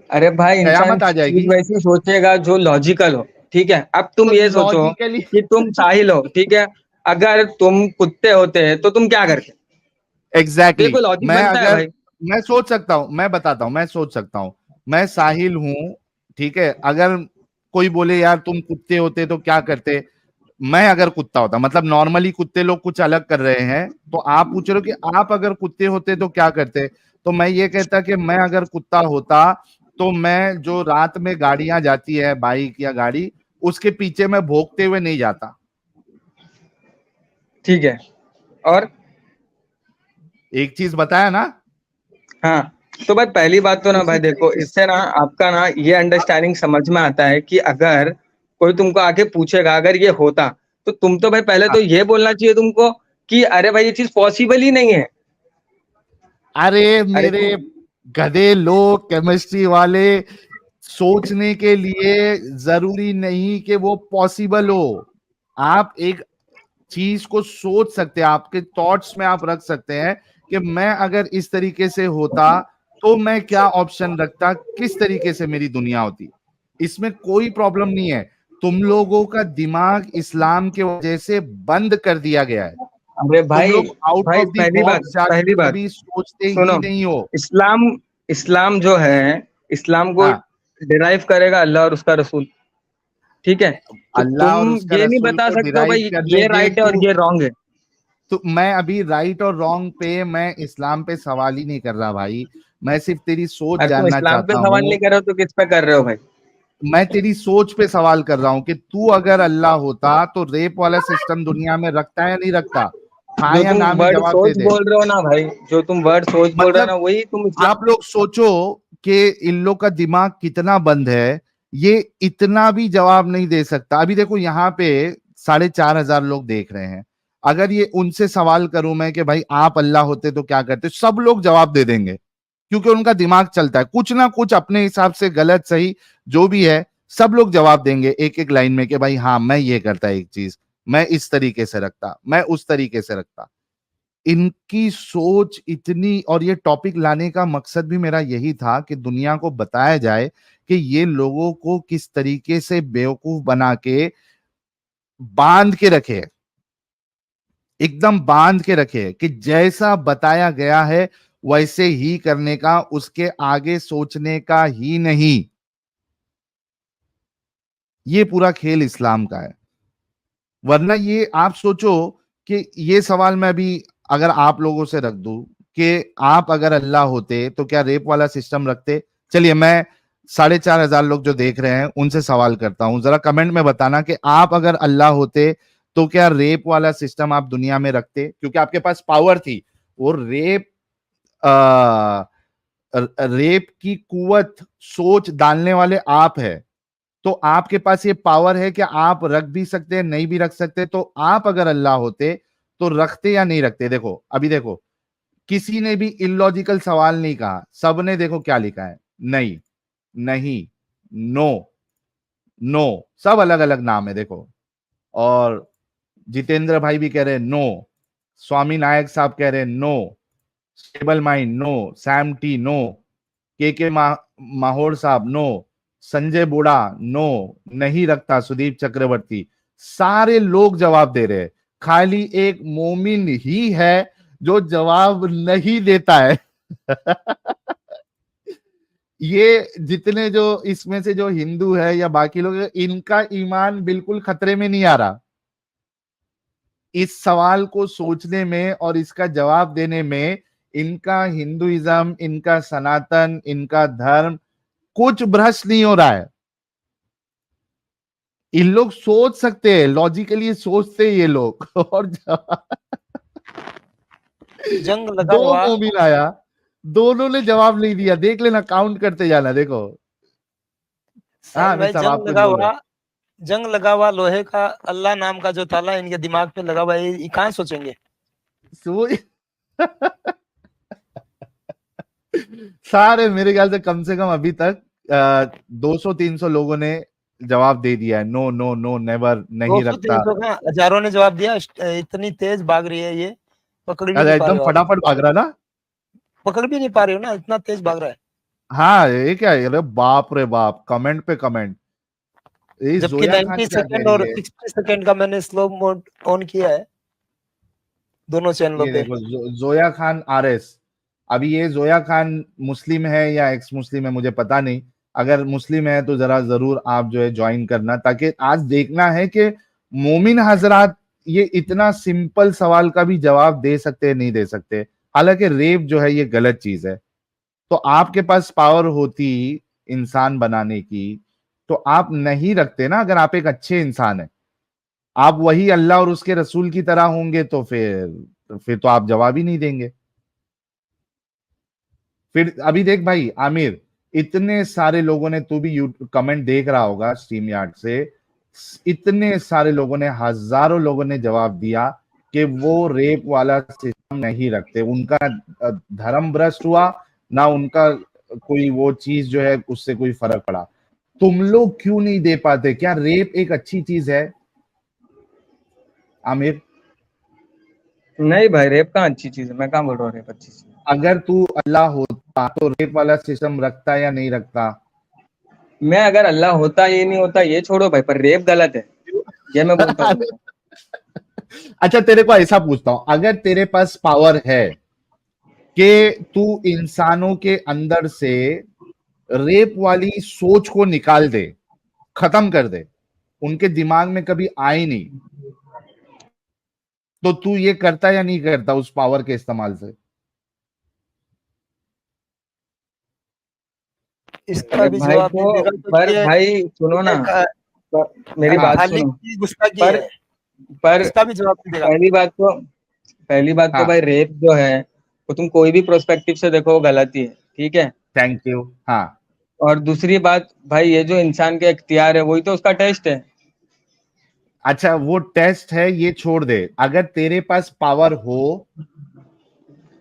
अरे भाई इंसान कयामत आ चीज जाएगी वैसी सोचेगा जो लॉजिकल हो, ठीक है। अब तुम तो ये सोचो लॉजिकली। कि तुम साहिल हो, ठीक है, अगर तुम कुत्ते होते तो तुम क्या करते? ये एग्जैक्टली कोई लॉजिक मैं बनता है अगर, भाई? मैं सोच सकता हूं, मैं बताता हूं, मैं सोच सकता हूं, मैं साहिल हूं, ठीक है, अगर कोई बोले यार तुम कुत्ते होते तो क्या करते, मैं अगर कुत्ता होता, मतलब नॉर्मली कुत्ते लोग कुछ अलग कर रहे हैं, तो आप पूछ रहे हो कि आप अगर कुत्ते होते तो क्या करते, तो मैं ये कहता कि मैं अगर कुत्ता होता तो मैं जो रात में गाड़ियां जाती है, बाइक या गाड़ी, उसके पीछे मैं भोंकते हुए नहीं जाता। ठीक है, और एक चीज बताया ना। हाँ, तो भाई पहली बात तो ना उसी भाई देखो, तरीके इससे ना आपका ना ये अंडरस्टैंडिंग समझ में आता है कि अगर कोई तुमको आके पूछेगा अगर ये होता, तो तुम तो भाई पहले तो ये बोलना चाहिए तुमको कि अरे भाई ये चीज पॉसिबल ही नहीं है। अरे अरे मेरे तुम, गधे लोग, केमिस्ट्री वाले, सोचने के लिए जरूरी नहीं कि वो पॉसिबल हो। आप एक चीज को सोच सकते हैं, आपके थॉट्स में आप रख सकते हैं कि मैं अगर इस तरीके से होता तो मैं क्या ऑप्शन रखता, किस तरीके से मेरी दुनिया होती। इसमें कोई प्रॉब्लम नहीं है। तुम लोगों का दिमाग इस्लाम के वजह से बंद कर दिया गया है। अरे तुम भाई, लोग आउट भाई ऑफ द बॉक्स जाके पहली बात कभी सोचते ही सुनो, नहीं हो। इस्लाम इस्लाम जो है, इस्लाम को हाँ, डिराइव करेगा अल्लाह और उसका रसूल, ठीक है। तो अल्लाह तुम और उसका ये नहीं रसूल बता को सकते हो डिराइव भाई करने ये दे राइट है और तू। ये रॉन्ग है। तो मैं अभी राइट और रॉन्ग पे, मैं इस्लाम पे सवाल ही नहीं कर रहा भाई। मैं सिर्फ तेरी सोच अरे तुम जानना इस्लाम पे चाहता सवाल हूँ। नहीं कर रहे हो तो किस पे कर रहे हो भाई? मैं तेरी सोच पे सवाल कर रहा हूँ कि तू अगर अल्लाह होता तो रेप वाला सिस्टम दुनिया में रखता है या नहीं रखता? हाँ जो या तुम ना में वर्ड जवाब दे सोच दे। बोल रहे हो ना भाई, जो तुम वर्ड सोच बोल रहे हो मतलब ना, वही तुम इस्लाम। आप लोग सोचो कि इन लोग का दिमाग कितना बंद है, ये इतना भी जवाब नहीं दे सकता। अभी देखो यहाँ पे 4,500 लोग देख रहे हैं। अगर ये उनसे सवाल करूं मैं कि भाई आप अल्लाह होते तो क्या करते, सब लोग जवाब दे देंगे, क्योंकि उनका दिमाग चलता है कुछ ना कुछ अपने हिसाब से, गलत सही जो भी है, सब लोग जवाब देंगे एक एक लाइन में कि भाई हाँ मैं ये करता, एक चीज मैं इस तरीके से रखता, मैं उस तरीके से रखता। इनकी सोच इतनी, और ये टॉपिक लाने का मकसद भी मेरा यही था कि दुनिया को बताया जाए कि ये लोगों को किस तरीके से बेवकूफ बना के बांध के रखे, एकदम बांध के रखे कि जैसा बताया गया है वैसे ही करने का, उसके आगे सोचने का ही नहीं। ये पूरा खेल इस्लाम का है। वरना ये आप सोचो कि ये सवाल मैं अभी अगर आप लोगों से रख दूं कि आप अगर अल्लाह होते तो क्या रेप वाला सिस्टम रखते? चलिए, मैं 4,500 लोग जो देख रहे हैं उनसे सवाल करता हूं, जरा कमेंट में बताना कि आप अगर अल्लाह होते तो क्या रेप वाला सिस्टम आप दुनिया में रखते? क्योंकि आपके पास पावर थी, वो रेप की कुवत सोच डालने वाले आप है, तो आपके पास ये पावर है कि आप रख भी सकते हैं, नहीं भी रख सकते। तो आप अगर अल्लाह होते तो रखते या नहीं रखते? देखो अभी देखो, किसी ने भी इलॉजिकल सवाल नहीं कहा, सबने देखो क्या लिखा है, नहीं, नहीं, नो, नो, सब अलग अलग नाम है देखो। और जितेंद्र भाई भी कह रहे हैं नो, स्वामी नायक साहब कह रहे हैं नो, स्टेबल माइंड नो, सैम टी नो, के माहौर साहब नो, संजय बुड़ा नो, नहीं रखता सुदीप चक्रवर्ती, सारे लोग जवाब दे रहे हैं, खाली एक मोमिन ही है जो जवाब नहीं देता है। ये जितने जो इसमें से जो हिंदू है या बाकी लोग हैं, इनका ईमान बिल्कुल खतरे में नहीं आ रहा इस सवाल को सोचने में और इसका जवाब देने में। इनका हिंदुइज्म, इनका सनातन, इनका धर्म कुछ भ्रष्ट नहीं हो रहा है। इन लोग सोच सकते हैं, लॉजिकली सोचते हैं ये लोग। और जंग लगा दो हुआ मोमिन आया, दोनों ने जवाब नहीं दिया, देख लेना, काउंट करते जाना, देखो। हाँ साहिल अमित भाई, साहब, आप कुछ बोल रहे हैं। जंग लगा हुआ लोहे का अल्लाह नाम का जो ताला इनके दिमाग पे लगा हुआ है, ये कहाँ सोचेंगे? सारे मेरे ख्याल से कम अभी तक 200-300 लोगों ने जवाब दे दिया है, नो नो नो, नेवर, नहीं रखता। 200-300 का हजारों ने जवाब दिया। इतनी तेज भाग रही है ये, पकड़ भी अरे नहीं पा एकदम रहे हो आप। फटाफट भाग रहा ना। पकड़ भी नहीं पा रहे हो ना, इतना तेज भाग रहा है। हाँ, ये क्या है? अरे बाप रे बाप, कमेंट पे कमेंट। ये जबकि जोया खान 90 क्या कह सेकंड रही और है? 60 सेकंड का मैंने स्लो मोड ऑन किया है दोनों चैनलों ये पे। देखो, जोया खान आरएस। अभी ये जोया खान मुस्लिम है या एक्स मुस्लिम है मुझे पता नहीं। अगर मुस्लिम है तो जरा जरूर आप जो है ज्वाइन करना, ताकि आज देखना है कि मोमिन हजरात ये इतना सिंपल सवाल का भी जवाब दे सकते हैं, नहीं दे सकते। हालांकि रेप जो है ये गलत चीज है, तो आपके पास पावर होती इंसान बनाने की, तो आप नहीं रखते ना। अगर आप एक अच्छे इंसान है, आप वही अल्लाह और उसके रसूल की तरह होंगे, तो फिर तो आप जवाब ही नहीं देंगे। फिर अभी देख भाई आमिर, इतने सारे लोगों ने, तू भी यूट्यूब कमेंट देख रहा होगा स्ट्रीम यार्ड से, इतने सारे लोगों ने, हजारों लोगों ने जवाब दिया कि वो रेप वाला सिस्टम नहीं रखते। उनका धर्म भ्रष्ट हुआ ना, उनका कोई वो चीज जो है उससे कोई फर्क पड़ा। तुम लोग क्यों नहीं दे पाते? क्या रेप एक अच्छी चीज है आमिर? नहीं भाई, रेप कहाँ अच्छी चीज है? मैं कहाँ बोल रहा हूँ रेप अच्छी चीज है। अगर तू अल्लाह होता तो रेप वाला सिस्टम रखता या नहीं रखता? मैं अगर अल्लाह होता, ये नहीं होता ये छोड़ो भाई, पर रेप गलत है, ये मैं बोलता हूँ तुमको। अच्छा, तेरे को ऐसा पूछता हूं, अगर तेरे पास पावर है कि तू इंसानों के अंदर से रेप वाली सोच को निकाल दे, खत्म कर दे, उनके दिमाग में कभी आए नहीं, तो तू ये करता या नहीं करता उस पावर के इस्तेमाल से? इसका अरे भी भाई जवाब तो, दीजिएगा तो पर ये भाई सुनो ना, पर मेरी हाँ बात खाली सुनो। की गुस्ताखी पर है। पर इसका भी जवाब दीजिएगा। पहली बात तो हाँ, भाई, रेप जो है वो तुम कोई भी प्रोस्पेक्टिव से देखो वो गलत ही है, ठीक है। Thank you. हाँ, और दूसरी बात भाई, ये जो इंसान के इख्तियार है वही तो उसका टेस्ट है। अच्छा, वो टेस्ट है ये छोड़ दे, अगर तेरे पास पावर हो,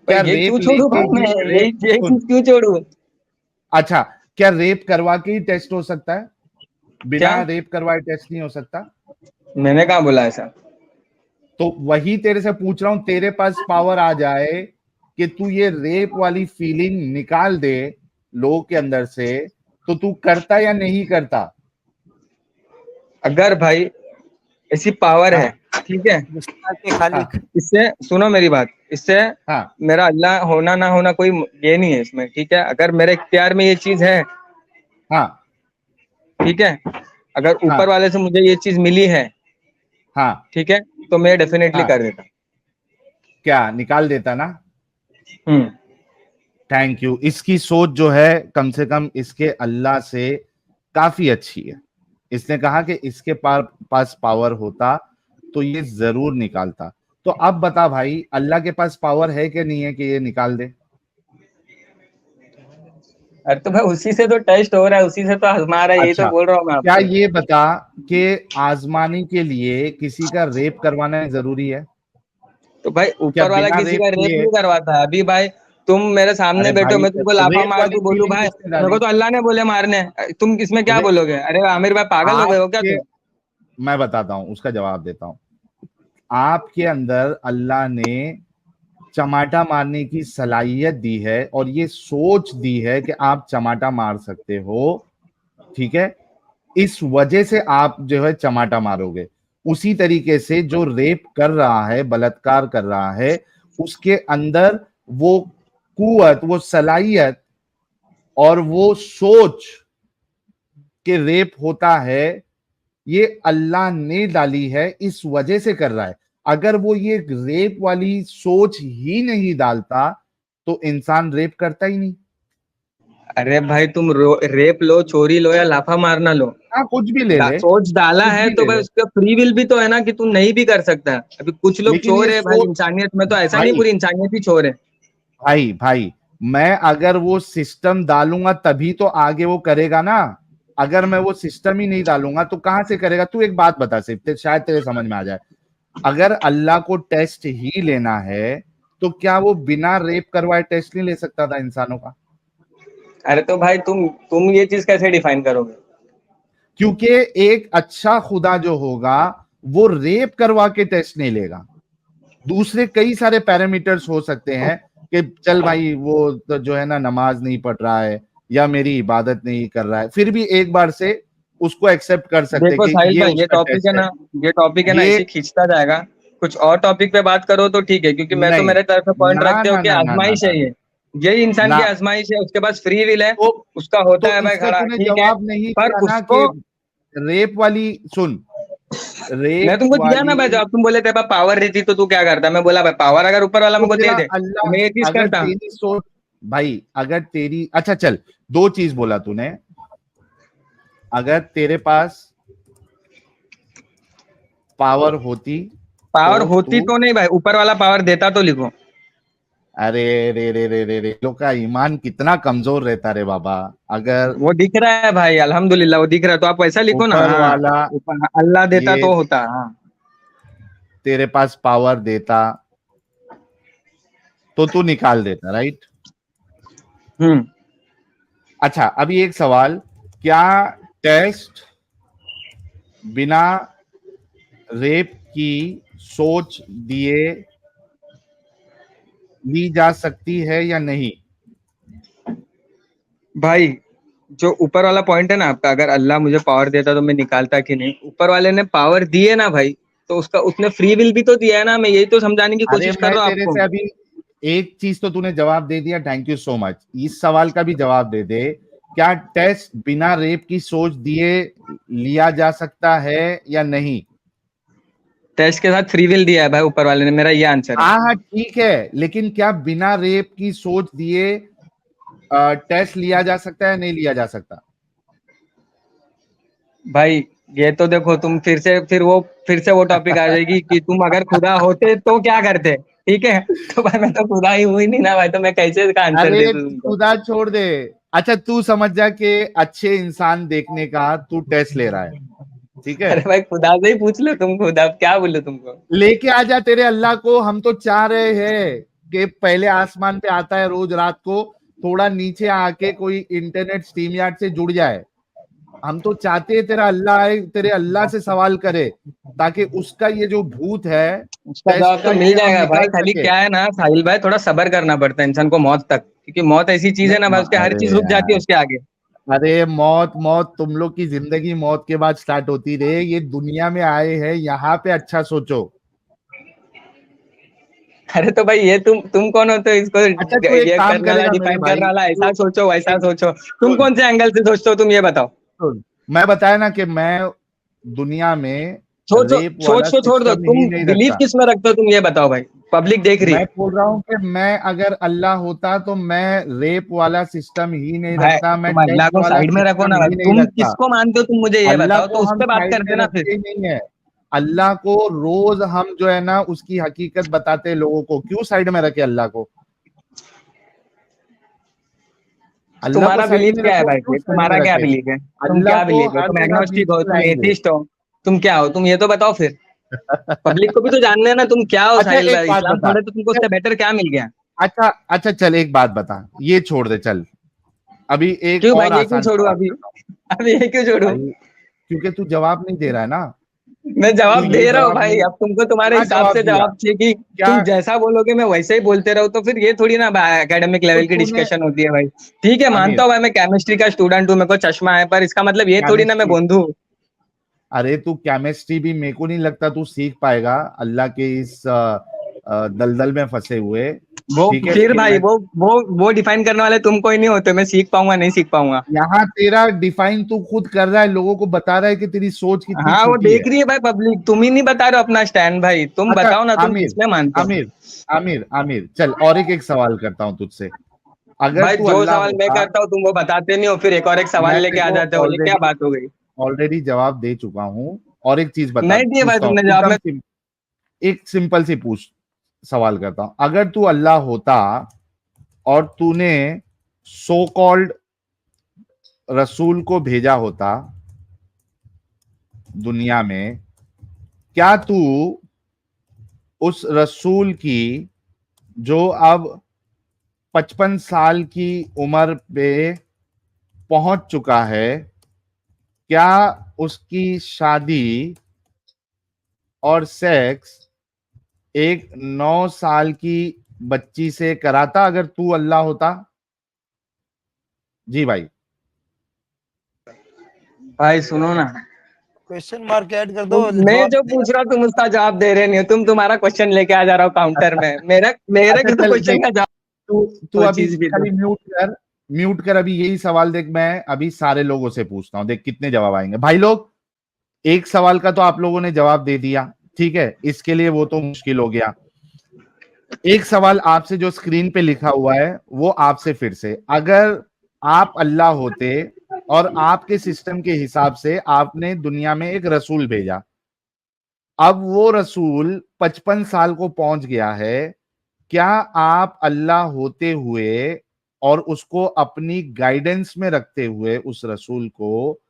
पर क्या ये रेप क्यों छोड़ू लेके भाई मैं, ही यही रेप यही सुन, चीज क्यों छोड़ू? अच्छा, क्या रेप करवा के ही टेस्ट हो सकता है? क्या? बिना रेप करवाए टेस्ट नहीं हो सकता? मैंने कहाँ बोला ऐसा? तो वही तेरे से पूछ रहा हूं, तेरे पास पावर आ जाए कि तू ये रेप वाली फीलिंग निकाल दे लोगों के अंदर से, तो तू करता या नहीं करता? अगर भाई ऐसी पावर है, हाँ, ठीक है, गुस्ताखी हाँ, खालिक। इससे सुनो मेरी बात, इससे हाँ, मेरा अल्लाह होना ना होना कोई ये नहीं है इसमें, ठीक है। अगर मेरे इख्तियार में ये चीज है, हाँ, ठीक है, अगर ऊपर हाँ, वाले से मुझे ये चीज मिली है, हाँ, ठीक है, तो मैं डेफिनेटली हाँ, कर देता। क्या निकाल देता ना? हम्म। Thank you. इसकी सोच जो है कम से कम इसके अल्लाह से काफी अच्छी है। इसने कहा कि इसके पास पावर होता तो ये जरूर निकालता। तो अब बता भाई, अल्लाह के पास पावर है कि नहीं है कि ये निकाल दे? अरे तो भाई उसी से तो टेस्ट हो रहा है, उसी से तो आजमा रहा है, यही तो अच्छा, बोल रहा हूँ मैं क्या आपसे। ये बता कि आजमाने के लिए किसी का रेप करवाना जरूरी है? तो भाई क्या ऊपर वाला बिना किसी रेप का रेप किए? नहीं करवाता है। अभी भाई तुम मेरे सामने अरे बैठो, भाई, मैं तुमको लाफा रेप मार वाली दूं, बोलूं फीलिंग भाई किसने मेरे को डाली? तो अल्लाह ने बोले मारने, तुम इसमें क्या रे, बोलोगे? अरे आमिर भाई पागल हो गए हो क्या आपके तुम? मैं बताता हूं, उसका जवाब देता हूं। आपके अंदर अल्लाह ने चमाटा मारने की सलाहियत दी है और ये सोच दी है कि आप चमाटा मार सकते हो, ठीक है? इस वजह से आप जो है चमाटा मारोगे। उसी तरीके से जो रेप कर रहा है, बलात्कार कर रहा है, उसके अंदर वो कुवत, वो सलाहियत और वो सोच कि रेप होता है, ये अल्लाह ने डाली है, इस वजह से कर रहा है। अगर वो ये रेप वाली सोच ही नहीं डालता तो इंसान रेप करता ही नहीं। अरे भाई तुम रेप लो, चोरी लो या लाफा मारना लो, हाँ, कुछ भी ले ले, सोच डाला कुछ है भी तो ले भाई ले, उसका फ्री विल भी तो है ना कि तू नहीं भी कर सकता। अभी कुछ लोग लेकिन चोर ये है भाई, सोच, इंसानियत में तो ऐसा नहीं भाई पूरी इंसानियत ही चोर है। भाई भाई, मैं अगर वो सिस्टम डालूंगा तभी तो आगे वो करेगा ना। अगर मैं वो सिस्टम ही नहीं डालूंगा तो कहां से करेगा? तू एक बात बता, सिर्फ शायद तेरे समझ में आ जाए। अगर अल्लाह को टेस्ट ही लेना है तो क्या वो बिना रेप करवाए टेस्ट नहीं ले सकता था इंसानों का? अरे तो भाई तुम ये चीज कैसे डिफाइन करोगे? क्योंकि एक अच्छा खुदा जो होगा वो रेप करवा के टेस्ट नहीं लेगा। दूसरे कई सारे पैरामीटर्स हो सकते हैं कि चल भाई वो तो जो है ना नमाज नहीं पढ़ रहा है या मेरी इबादत नहीं कर रहा है, फिर भी एक बार से उसको एक्सेप्ट कर सकते हैं देखो कि साहिल ये भाई, उसका टेस्ट है। ये टॉपिक है ना, ये इसे खींचता जाएगा। कुछ और टॉपिक पे बात करो तो ठीक है, क्योंकि मैं तो नहीं, मेरे तरफ से पॉइंट ना रखते हो ना कि ना ना ना आजमाइश ना है ये। यही इंसान ना, की आजमाइश है, उसके पास फ्री विल है, तो उसका होता तो है भाई इसका खड़ा, तूने ठीक है। जवाब नहीं पर दिया ना उसको कि रेप वाली, सुन, मैं रेप तुमको दिया ना वाली, भाई जवाब। तुम बोले थे भाई पावर रहती तो तू क्या करता? मैं बोला भाई पावर अगर ऊपर वाला तो मेरे को तेरा दे दे तो मैं ये अल्लाह चीज अगर करता। तेरी सोच, भाई अगर तेरी, अच्छा चल, दो चीज बोला तूने। अगर तेरे पास पावर होती पावर तो होती तू, तो नहीं भाई, ऊपर वाला पावर देता तो लिखो। अरे रे रे रे रे रे, लोग का ईमान कितना कमजोर रहता रे बाबा। अगर वो दिख रहा है भाई, अल्हम्दुलिल्लाह वो दिख रहा है, तो आप वैसा लिखो ना। ऊपर हाँ, वाला ऊपर अल्लाह देता ये तो होता। हाँ। तेरे पास पावर देता तो तू निकाल देता, राइट? हम्म। अच्छा, अभी एक सवाल, क्या टेस्ट बिना रेप की सोच दिए ली जा सकती है या नहीं? भाई जो ऊपर वाला पॉइंट है ना आपका, अगर अल्लाह मुझे पावर देता तो मैं निकालता कि नहीं, ऊपर वाले ने पावर दी है ना भाई, तो उसका उसने फ्री विल भी तो दिया है ना। मैं यही तो समझाने की अरे कोशिश कर मैं रहा हूँ तेरे आपको। से अभी एक चीज तो तूने जवाब दे दिया, थैंक यू सो मच। इस सवाल का भी जवाब दे दे, क्या टेस्ट बिना रेप की सोच दिए लिया जा सकता है या नहीं? टेस्ट के साथ फ्री विल दिया है भाई ऊपर वाले ने, मेरा ये आंसर है। हाँ हाँ ठीक है, लेकिन क्या बिना रेप की सोच दिए टेस्ट लिया जा सकता है, नहीं लिया जा सकता? भाई ये तो देखो तुम फिर से वो टॉपिक आ जाएगी कि तुम अगर खुदा होते तो क्या करते। ठीक है, तो भाई मैं तो खुदा ही हुई नहीं ना भाई, तो मैं कैसे इसका आंसर दे अरे दूं तुमको? खुदा छोड़ दे। अच्छा, तू समझ जा कि अच्छे इंसान देखने का तू टेस्ट ले रहा है, ठीक है? अरे भाई खुदा से ही पूछ लो, तुम खुदा क्या बोलो तुमको? लेके आ जा तेरे अल्लाह को। हम तो चाह रहे हैं कि पहले आसमान पे आता है रोज रात को, थोड़ा नीचे आके कोई इंटरनेट स्ट्रीम यार्ड से जुड़ जाए। हम तो चाहते हैं तेरा अल्लाह आए, तेरे अल्लाह से सवाल करे, ताकि उसका ये जो भूत है उसका टेस्ट जवाब का, तो मिल ये हम जाएगा भाई, निकाल खाली सके। क्या है ना साहिल भाई, थोड़ा सब्र करना पड़ता है इंसान को मौत तक, क्योंकि मौत ऐसी चीज है ना भाई, उसके हर अरे चीज रुक जाती है यार, उसके आगे। अरे मौत मौत, तुम लोग की जिंदगी मौत के बाद स्टार्ट होती रहे। ये दुनिया में आए हैं, यहाँ पे अच्छा सोचो। अरे तो भाई ये तुम कौन होते हो इसको अच्छा, तू एक ये काम करने वाला, करेगा मेरे डिफाइन करने भाई, वाला? तू ऐसा सोचो वैसा एक, सोचो, तुम सुन कौन से एंगल से सोचते हो तुम ये बताओ? सुन, मैं बताया ना कि मैं दुनिया में सोचो, रेप सोच वाला तो छोड़ दो, सिस्टम तुम ही नहीं बिलीव रखता। किस में रखते हो तुम ये बताओ भाई। पब्लिक देख रही मैं है। बोल रहा हूँ कि मैं अगर अल्लाह होता तो मैं रेप वाला सिस्टम ही नहीं भाई रखता, मैं तुम अल्लाह टेस्ट को वाला साइड में रखो सिस्टम ना, ही नहीं तुम रखता। किसको मानते हो तुम मुझे ये अल्लाह बताओ, को तो उस हम पे बात साइड करते में ना फिर। रखते ही नहीं है। अल्लाह को रोज हम जो है ना उसकी हकीकत बताते हैं लोगों को, क्यों साइड में रखे अल्लाह को? अल्लाह को तुम्हारा साइड बिलीफ में क्या है रखो, भाई, क्यों फिर साइड में तुम्हारा क्या रखे? बिलीफ है, तुम अल्लाह क्या को बिलीव हो, हर तुम जगह एग्नोस्टिक बीच हो, में तुम लाएंगे। एथिस्ट हो, तुम क्या हो, तुम ये तो बताओ फिर। पब्लिक को भी तो जानना है ना तुम क्या हो अच्छा साहिल एक भाई, बात इस्लाम बता, छोड़े तो तुमको उससे बेटर क्या मिल गया? अच्छा अच्छा चल एक बात बता, ये छोड़ दे चल, अभी एक क्यों भाई, और ये क्यों आसान छोड़ू सवाल अभी? करता हूँ। अभी ये क्यों छोड़ू? भाई क्योंकि तू जवाब नहीं दे रहा है ना, मैं तू जवाब ये दे रहा हूँ जवाब भाई, नहीं, अब तुमको तुम्हारे क्या हिसाब जवाब से दिया जवाब चाहिए कि क्या? तुम जैसा बोलोगे मैं वैसे ही बोलते रहो, तो फिर ये थोड़ी ना एकेडमिक तो लेवल की तूने डिस्कशन होती है भाई। ठीक है, मानता आमिर हूँ भाई, मैं केमिस्ट्री का स्टूडेंट हूँ, मेरे को चश्मा है, पर इसका मतलब ये थोड़ी ना मैं केमिस्ट्री, बोंधू। अरे तू केमिस्ट्री भी मेरे को नहीं लगता तू सीख पाएगा अल्लाह के इस दलदल में फंसे हुए। वो ठीक है फिर लेकिन भाई मैं वो डिफाइन करने वाले तुम कोई नहीं होते, मैं सीख पाऊंगा नहीं सीख पाऊंगा। यहाँ तेरा डिफाइन तू खुद कर रहा है, लोगों को बता रहा है कि तेरी सोच कितनी हाँ वो छोटी है। देख रही है भाई पब्लिक, तुम ही नहीं बता रहे हो अपना स्टैंड भाई, तुम अच्छा बताओ ना तुम आमिर, किसमें मानते हो। आमिर आमिर आमिर चल और एक सवाल करता हूं तुझसे, अगर भाई तू जो अल्लाह सवाल मैं होता, करता हूँ तुम वो बताते नहीं हो, फिर एक और एक सवाल मैं लेके तेरे आ को जाते हो, ये क्या ऑलरेडी बात हो गई? ऑलरेडी जवाब दे चुका हूं। और एक चीज बता, नहीं दिए भाई पूछता हूँ तुमने जवाब एकदम में। एक सिंपल सी पूछ सवाल करता हूं, अगर तू अल्लाह होता और तूने सो कॉल्ड रसूल को भेजा होता दुनिया में, क्या तू उस रसूल की जो अब 55 साल की उम्र पे पहुंच चुका है, क्या उसकी शादी और सेक्स एक 9 साल की बच्ची से कराता अगर तू अल्लाह होता? जी भाई। भाई सुनो ना, क्वेश्चन मार्क ऐड कर दो, मैं जवाब जो दे। पूछ रहा हूँ तुम उसका जवाब दे रहे नहीं हो, तुम तुम्हारा क्वेश्चन लेके आ जा रहा हो काउंटर में, मेरा मेरे अच्छा चल क्वेश्चन देख, का जवाब तू तू वो अभी चीज भी दो। खाली म्यूट कर, म्यूट कर अभी यही सवाल देख, मैं अभी सारे लोगों से पूछता हूं, देख कितने जवाब आएंगे भाई लोग। एक सवाल का तो आप लोगों ने जवाब दे दिया, ठीक है, इसके लिए वो तो मुश्किल हो गया। एक सवाल आपसे जो स्क्रीन पे लिखा हुआ है वो आपसे फिर से, अगर आप अल्लाह होते और आपके सिस्टम के हिसाब से आपने दुनिया में एक रसूल भेजा, अब वो रसूल 55 साल को पहुंच गया है, क्या आप अल्लाह होते हुए और उसको अपनी गाइडेंस में रखते हुए उस रसूल को,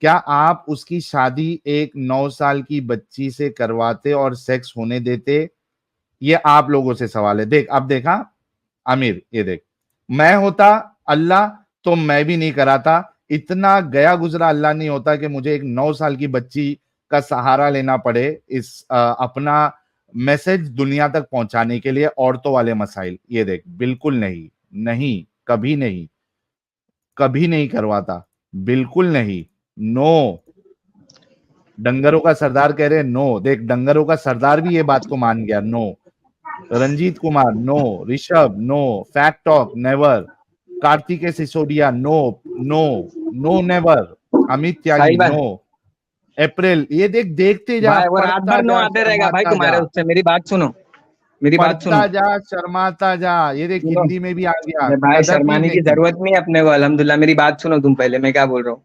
क्या आप उसकी शादी एक 9 साल की बच्ची से करवाते और सेक्स होने देते? ये आप लोगों से सवाल है। देख अब देखा आमिर, ये देख, मैं होता अल्लाह तो मैं भी नहीं कराता, इतना गया गुजरा अल्लाह नहीं होता कि मुझे एक 9 साल की बच्ची का सहारा लेना पड़े इस अपना मैसेज दुनिया तक पहुंचाने के लिए, औरतों वाले मसाइल। ये देख बिल्कुल नहीं, नहीं, कभी नहीं, कभी नहीं करवाता, बिल्कुल नहीं, नो। डंगरों का सरदार कह रहे हैं नो, देख डंगरों का सरदार भी ये बात को मान गया, no. Ranjit Kumar no, Rishabh no, fact talk never, Kartikeya Sisodia no, no, no never, Amit Tyagi Sahil भाई, नो, अप्रैल, ये देख देखते जा, भाई वो रात पढ़ता भर नो जा, आते रहेगा भाई शर्माता जा, तुम्हारे उससे, मेरी बात सुनो, मेरी बात सुनो, पढ़ता जा, शर्माता जा, ये देख सुनो। हिंदी में भी आ गया, अरे भाई कदर शर्माने की नहीं, जरूरत नहीं है अपने को, अल्हम्दुलिल्लाह। मेरी बात सुनो तुम पहले, मैं क्या बोल रहा हूँ।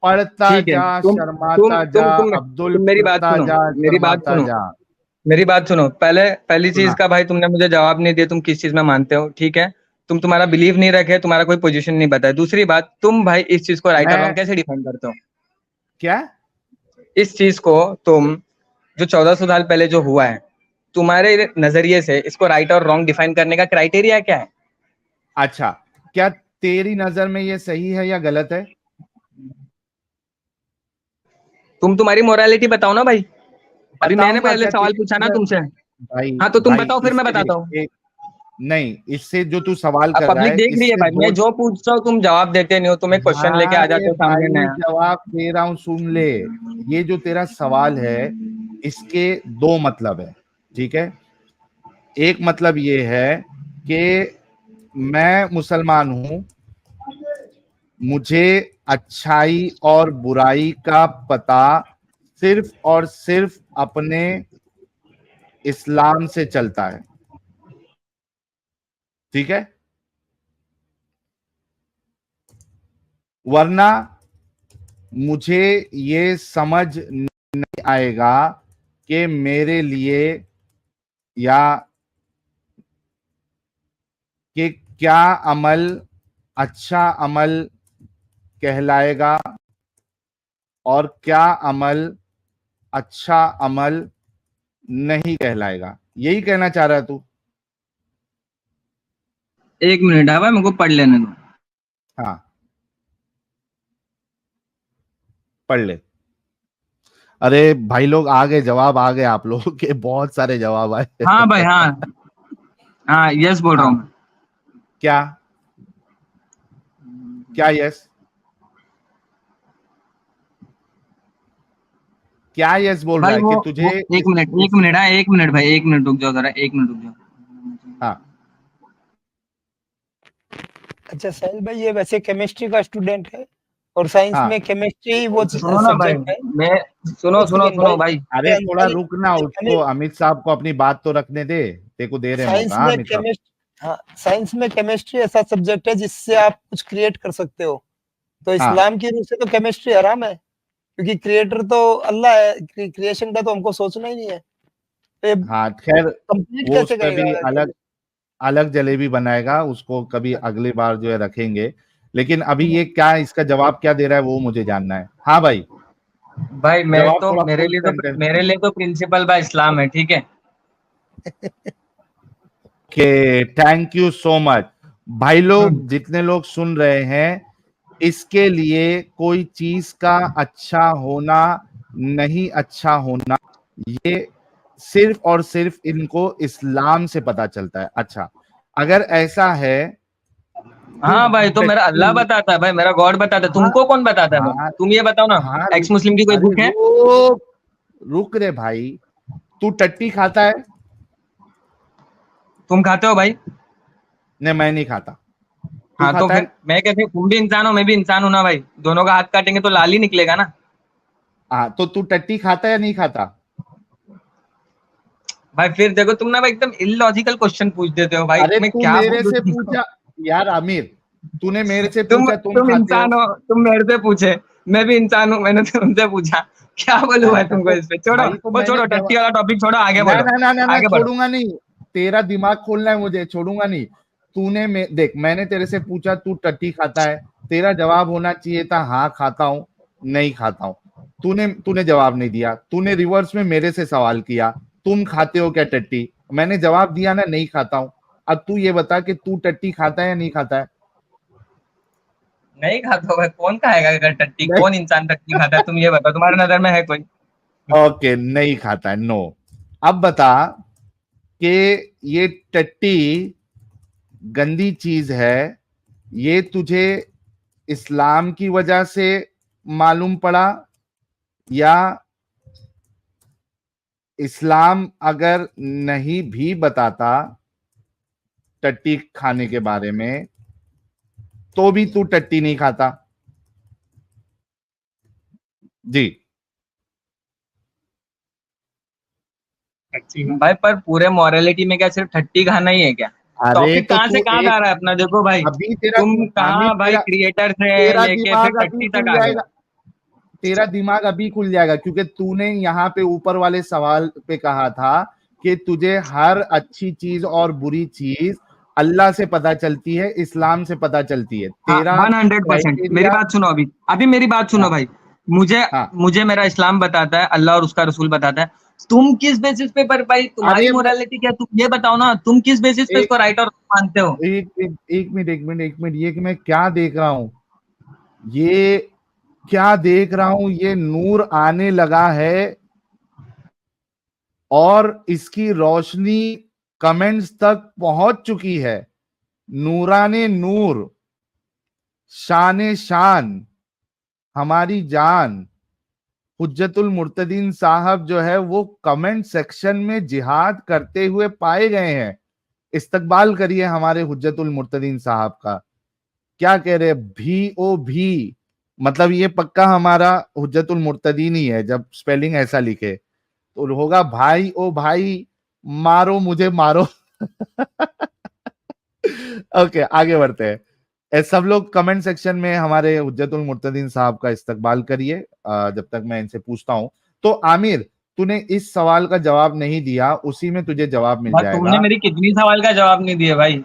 पढ़ता ठीक है, जा, तुम तुम शर्माता जा, तुम तुम अब्दुल तुम मेरी बात पढ़ता सुनो, जा, मेरी बात शर्माता सुनो, जा। मेरी बात सुनो। पहले पहली चीज सुना, का भाई तुमने मुझे जवाब नहीं दिया, तुम किस चीज में मानते हो, ठीक है। तुम तुम्हारा बिलीव नहीं रखे, तुम्हारा कोई पोजीशन नहीं बताया। दूसरी बात, तुम भाई इस चीज को राइट और मैं रॉन्ग कैसे डिफाइन करते हो? क्या? इस चीज को तुम, जो 1400 साल पहले जो हुआ है, तुम्हारे नजरिए से इसको राइट और रॉन्ग डिफाइन करने का क्राइटेरिया क्या है? अच्छा, क्या तेरी नजर में ये सही है या गलत है? तुम तुम्हारी मोरालिटी बताओ ना भाई। अभी मैंने बताऊंगा पहले क्या सवाल तेरी पूछा ना नजर? तुमसे। भाई हाँ तो तुम भाई बताओ, फिर मैं इससे बताता हूँ। देख एक, नहीं, इससे जो तू सवाल अब कर रहा पब्लिक है देख रही है इससे भाई, दो, मैं जो पूछ रहा हूँ तुम जवाब देते नहीं हो, तुम एक क्वेश्चन लेके आ अरे जाते हो सामने भाई नया। जवाब दे रहा हूं, सुन ले। ये जो तेरा सवाल है इसके दो मतलब है, ठीक है। एक मतलब ये है कि मैं मुसलमान हूं, मुझे अच्छाई और बुराई का पता सिर्फ और सिर्फ अपने इस्लाम से चलता है, ठीक है, वरना मुझे ये समझ नहीं आएगा कि मेरे लिए या कि क्या अमल अच्छा अमल कहलाएगा और क्या अमल अच्छा अमल नहीं कहलाएगा। यही कहना चाह रहा है तू? एक मिनट है भाई, मेरे को पढ़ लेने दो। हाँ, पढ़ ले। अरे भाई लोग आ गए, जवाब आ गए आप लोगों के, बहुत सारे जवाब आए। हाँ भाई, हाँ हाँ, यस बोल रहा हूँ मैं। क्या क्या यस, क्या यस बोल रहा भाई है वो कि वो तुझे एक मिनट, एक मिनट, हाँ एक मिनट भाई, एक मिनट रुक जाओ जरा, एक मिनट रुक जाओ। हाँ अच्छा साहिल भाई, ये वैसे केमिस्ट्री का स्टूडेंट है और साइंस हाँ, में केमिस्ट्री वो सुनो ना भाई, सब्जेक्ट है। मैं सुनो एक सुनो सेकंड सुनो भाई, भाई। अरे थोड़ा अनिल रुकना, उसको अनिल, अमित साहब को अपनी बात तो रखने दे, तेरे को दे रहे हैं साइंस मौका। हाँ में अमित साहब, केमिस्ट्री, हाँ साइंस में केमिस्ट्री ऐसा सब्जेक्ट है जिससे आप कुछ क्रिएट कर सकते हो। तो हाँ इस्लाम की रूह से तो केमिस्ट्री हराम है, क्योंकि क्रिएटर तो अल्लाह है, क्रिएशन का तो हमको सोचना ही नहीं है। तो ये हाँ, खैर कंप्लीट वो उस कैसे पे करेगा भी अलग केमिस्ट्री? अलग जलेबी बनाएगा, उसको कभी अगली बार जो है रखेंगे। लेकिन अभी ये क्या, इसका जवाब क्या दे रहा है वो मुझे जानना है। हाँ भाई, भाई मैं जवाब तो, थोड़ा मेरे फुल लिए तो, सेंटेंस मेरे में। लिए तो प्रिंसिपल भाई इस्लाम है, ठीक है। Okay, thank you so much. भाई लोग, जितने लोग सुन रहे हैं, इसके लिए कोई चीज का अच्छा होना नहीं अच्छा होना, ये सिर्फ और सिर्फ इनको इस्लाम से पता चलता है। अच्छा, अगर ऐसा है, तू हाँ भाई, तो मेरा अल्लाह टट्टी, बताता है भाई, मेरा गॉड बताता है, हाँ तुमको कौन बताता है भाई? हाँ तुम ये बताओ ना, हाँ, एक्स मुस्लिम की कोई अरे बुक है? रुक, रुक रे भाई, तू टट्टी खाता है? तुम खाते हो भाई? नहीं, मैं नहीं खाता। तू हाँ तो खाता फिर है? मैं कैसे, तुम भी इंसान हो मैं भी इंसान हूं ना भाई, दोनों का हाथ काटेंगे तो लाल ही निकलेगा ना। हाँ, तो तू टट्टी खाता है या नहीं खाता? भाई फिर देखो, तुम ना भाई एकदम इलॉजिकल क्वेश्चन पूछ देते हो भाई, अरे मैं तू क्या मेरे बोलूं से तुमको। पूछा यार आमिर, तूने मेरे से तुम पूछा तुम तुम खाते हो? इंसान हो, तुम मेरे से पूछे, मैं भी इंसान हूँ, मैंने तुमसे पूछा। क्या बोलूं भाई अच्छा तुमको तो इस पे, छोड़ो भाई, तो वो, मैंने छोड़ो टट्टी जवाब, वाला टॉपिक छोड़ो, आगे ना बोलो, ना ना ना ना, आगे बढ़ो। छोड़ूंगा नहीं। तेरा दिमाग खोलना है मुझे, छोड़ूंगा नहीं। देख, मैंने तेरे से पूछा तू टट्टी खाता है, तेरा जवाब होना चाहिए था हाँ खाता हूं, नहीं खाता हूं। तूने तूने जवाब नहीं दिया, तूने रिवर्स में मेरे से सवाल किया, तुम खाते हो क्या टट्टी? मैंने जवाब दिया ना, नहीं खाता हूं। अब तू ये बता कि तू टट्टी खाता है या नहीं खाता है? नहीं खाता हो भाई, कौन खाएगा अगर टट्टी, नहीं, कौन इंसान टट्टी खाता है? तुम ये बताओ, तुम्हारे नजर में है कोई? ओके, नहीं खाता है, नो। अब बता कि ये टट्टी गंदी चीज है, ये तुझे इस्लाम की वजह से मालूम पड़ा, या इस्लाम अगर नहीं भी बताता टट्टी खाने के बारे में, तो भी तू टट्टी नहीं खाता? जी। भाई पर पूरे मॉरलिटी में क्या सिर्फ ठट्टी खाना ही है क्या? अरे टॉपिक तो कहाँ से तू कहाँ जा एक, रहा है अपना, देखो भाई। अभी तेरा, तुम आमिर कहाँ भाई तेरा क्रिएटर से तेरा लेके फिर दिमाग अभी टट्टी तक खुल आ गए। जाएगा, तेरा दिमाग अभी खुल जाएगा, क्योंकि तूने यहाँ पे ऊपर वाले सवाल पे कहा था कि तुझे हर अच्छी चीज और बुरी चीज अल्लाह से पता चलती है, इस्लाम से पता चलती है। हाँ तेरा 100%, मेरी क्राइटेरिया, बात सुनो अभी, अभी मेरी बात सुनो हाँ भाई। मुझे हाँ, मुझे मेरा इस्लाम बताता है, अल्लाह और उसका रसूल बताता है। तुम किस बेसिस पे, पर भाई तुम्हारी अरे मोरालिटी क्या, तुम ये बताओ ना, तुम किस बेसिस पे एक इसको राइट और मानते हो? एक मिनट, ये कि मैं क्या देख रहा हूँ, ये क्या देख रहा हूं, ये नूर आने लगा है और इसकी रोशनी कमेंट्स तक पहुंच चुकी है। नूराने नूर, शान शान, हमारी जान हुज्जतुल मुर्तदीन साहब जो है वो कमेंट सेक्शन में जिहाद करते हुए पाए गए हैं। इस्तकबाल करिए हमारे हुज्जतुल मुर्तदीन साहब का। क्या कह रहे हैं? भी ओ भी, मतलब ये पक्का हमारा हुज्जतुल मुर्तदीन ही है जब स्पेलिंग ऐसा लिखे, तो होगा भाई ओ भाई, मारो मुझे मारो। ओके, आगे बढ़ते हैं। सब लोग कमेंट सेक्शन में हमारे हुज्जतुल मुर्तदीन साहब का इस्तकबाल करिए जब तक मैं इनसे पूछता हूं। तो आमिर, तूने इस सवाल का जवाब नहीं दिया, उसी में तुझे जवाब मिल बस तुमने जाएगा। मेरी कितनी सवाल का जवाब नहीं दिया भाई।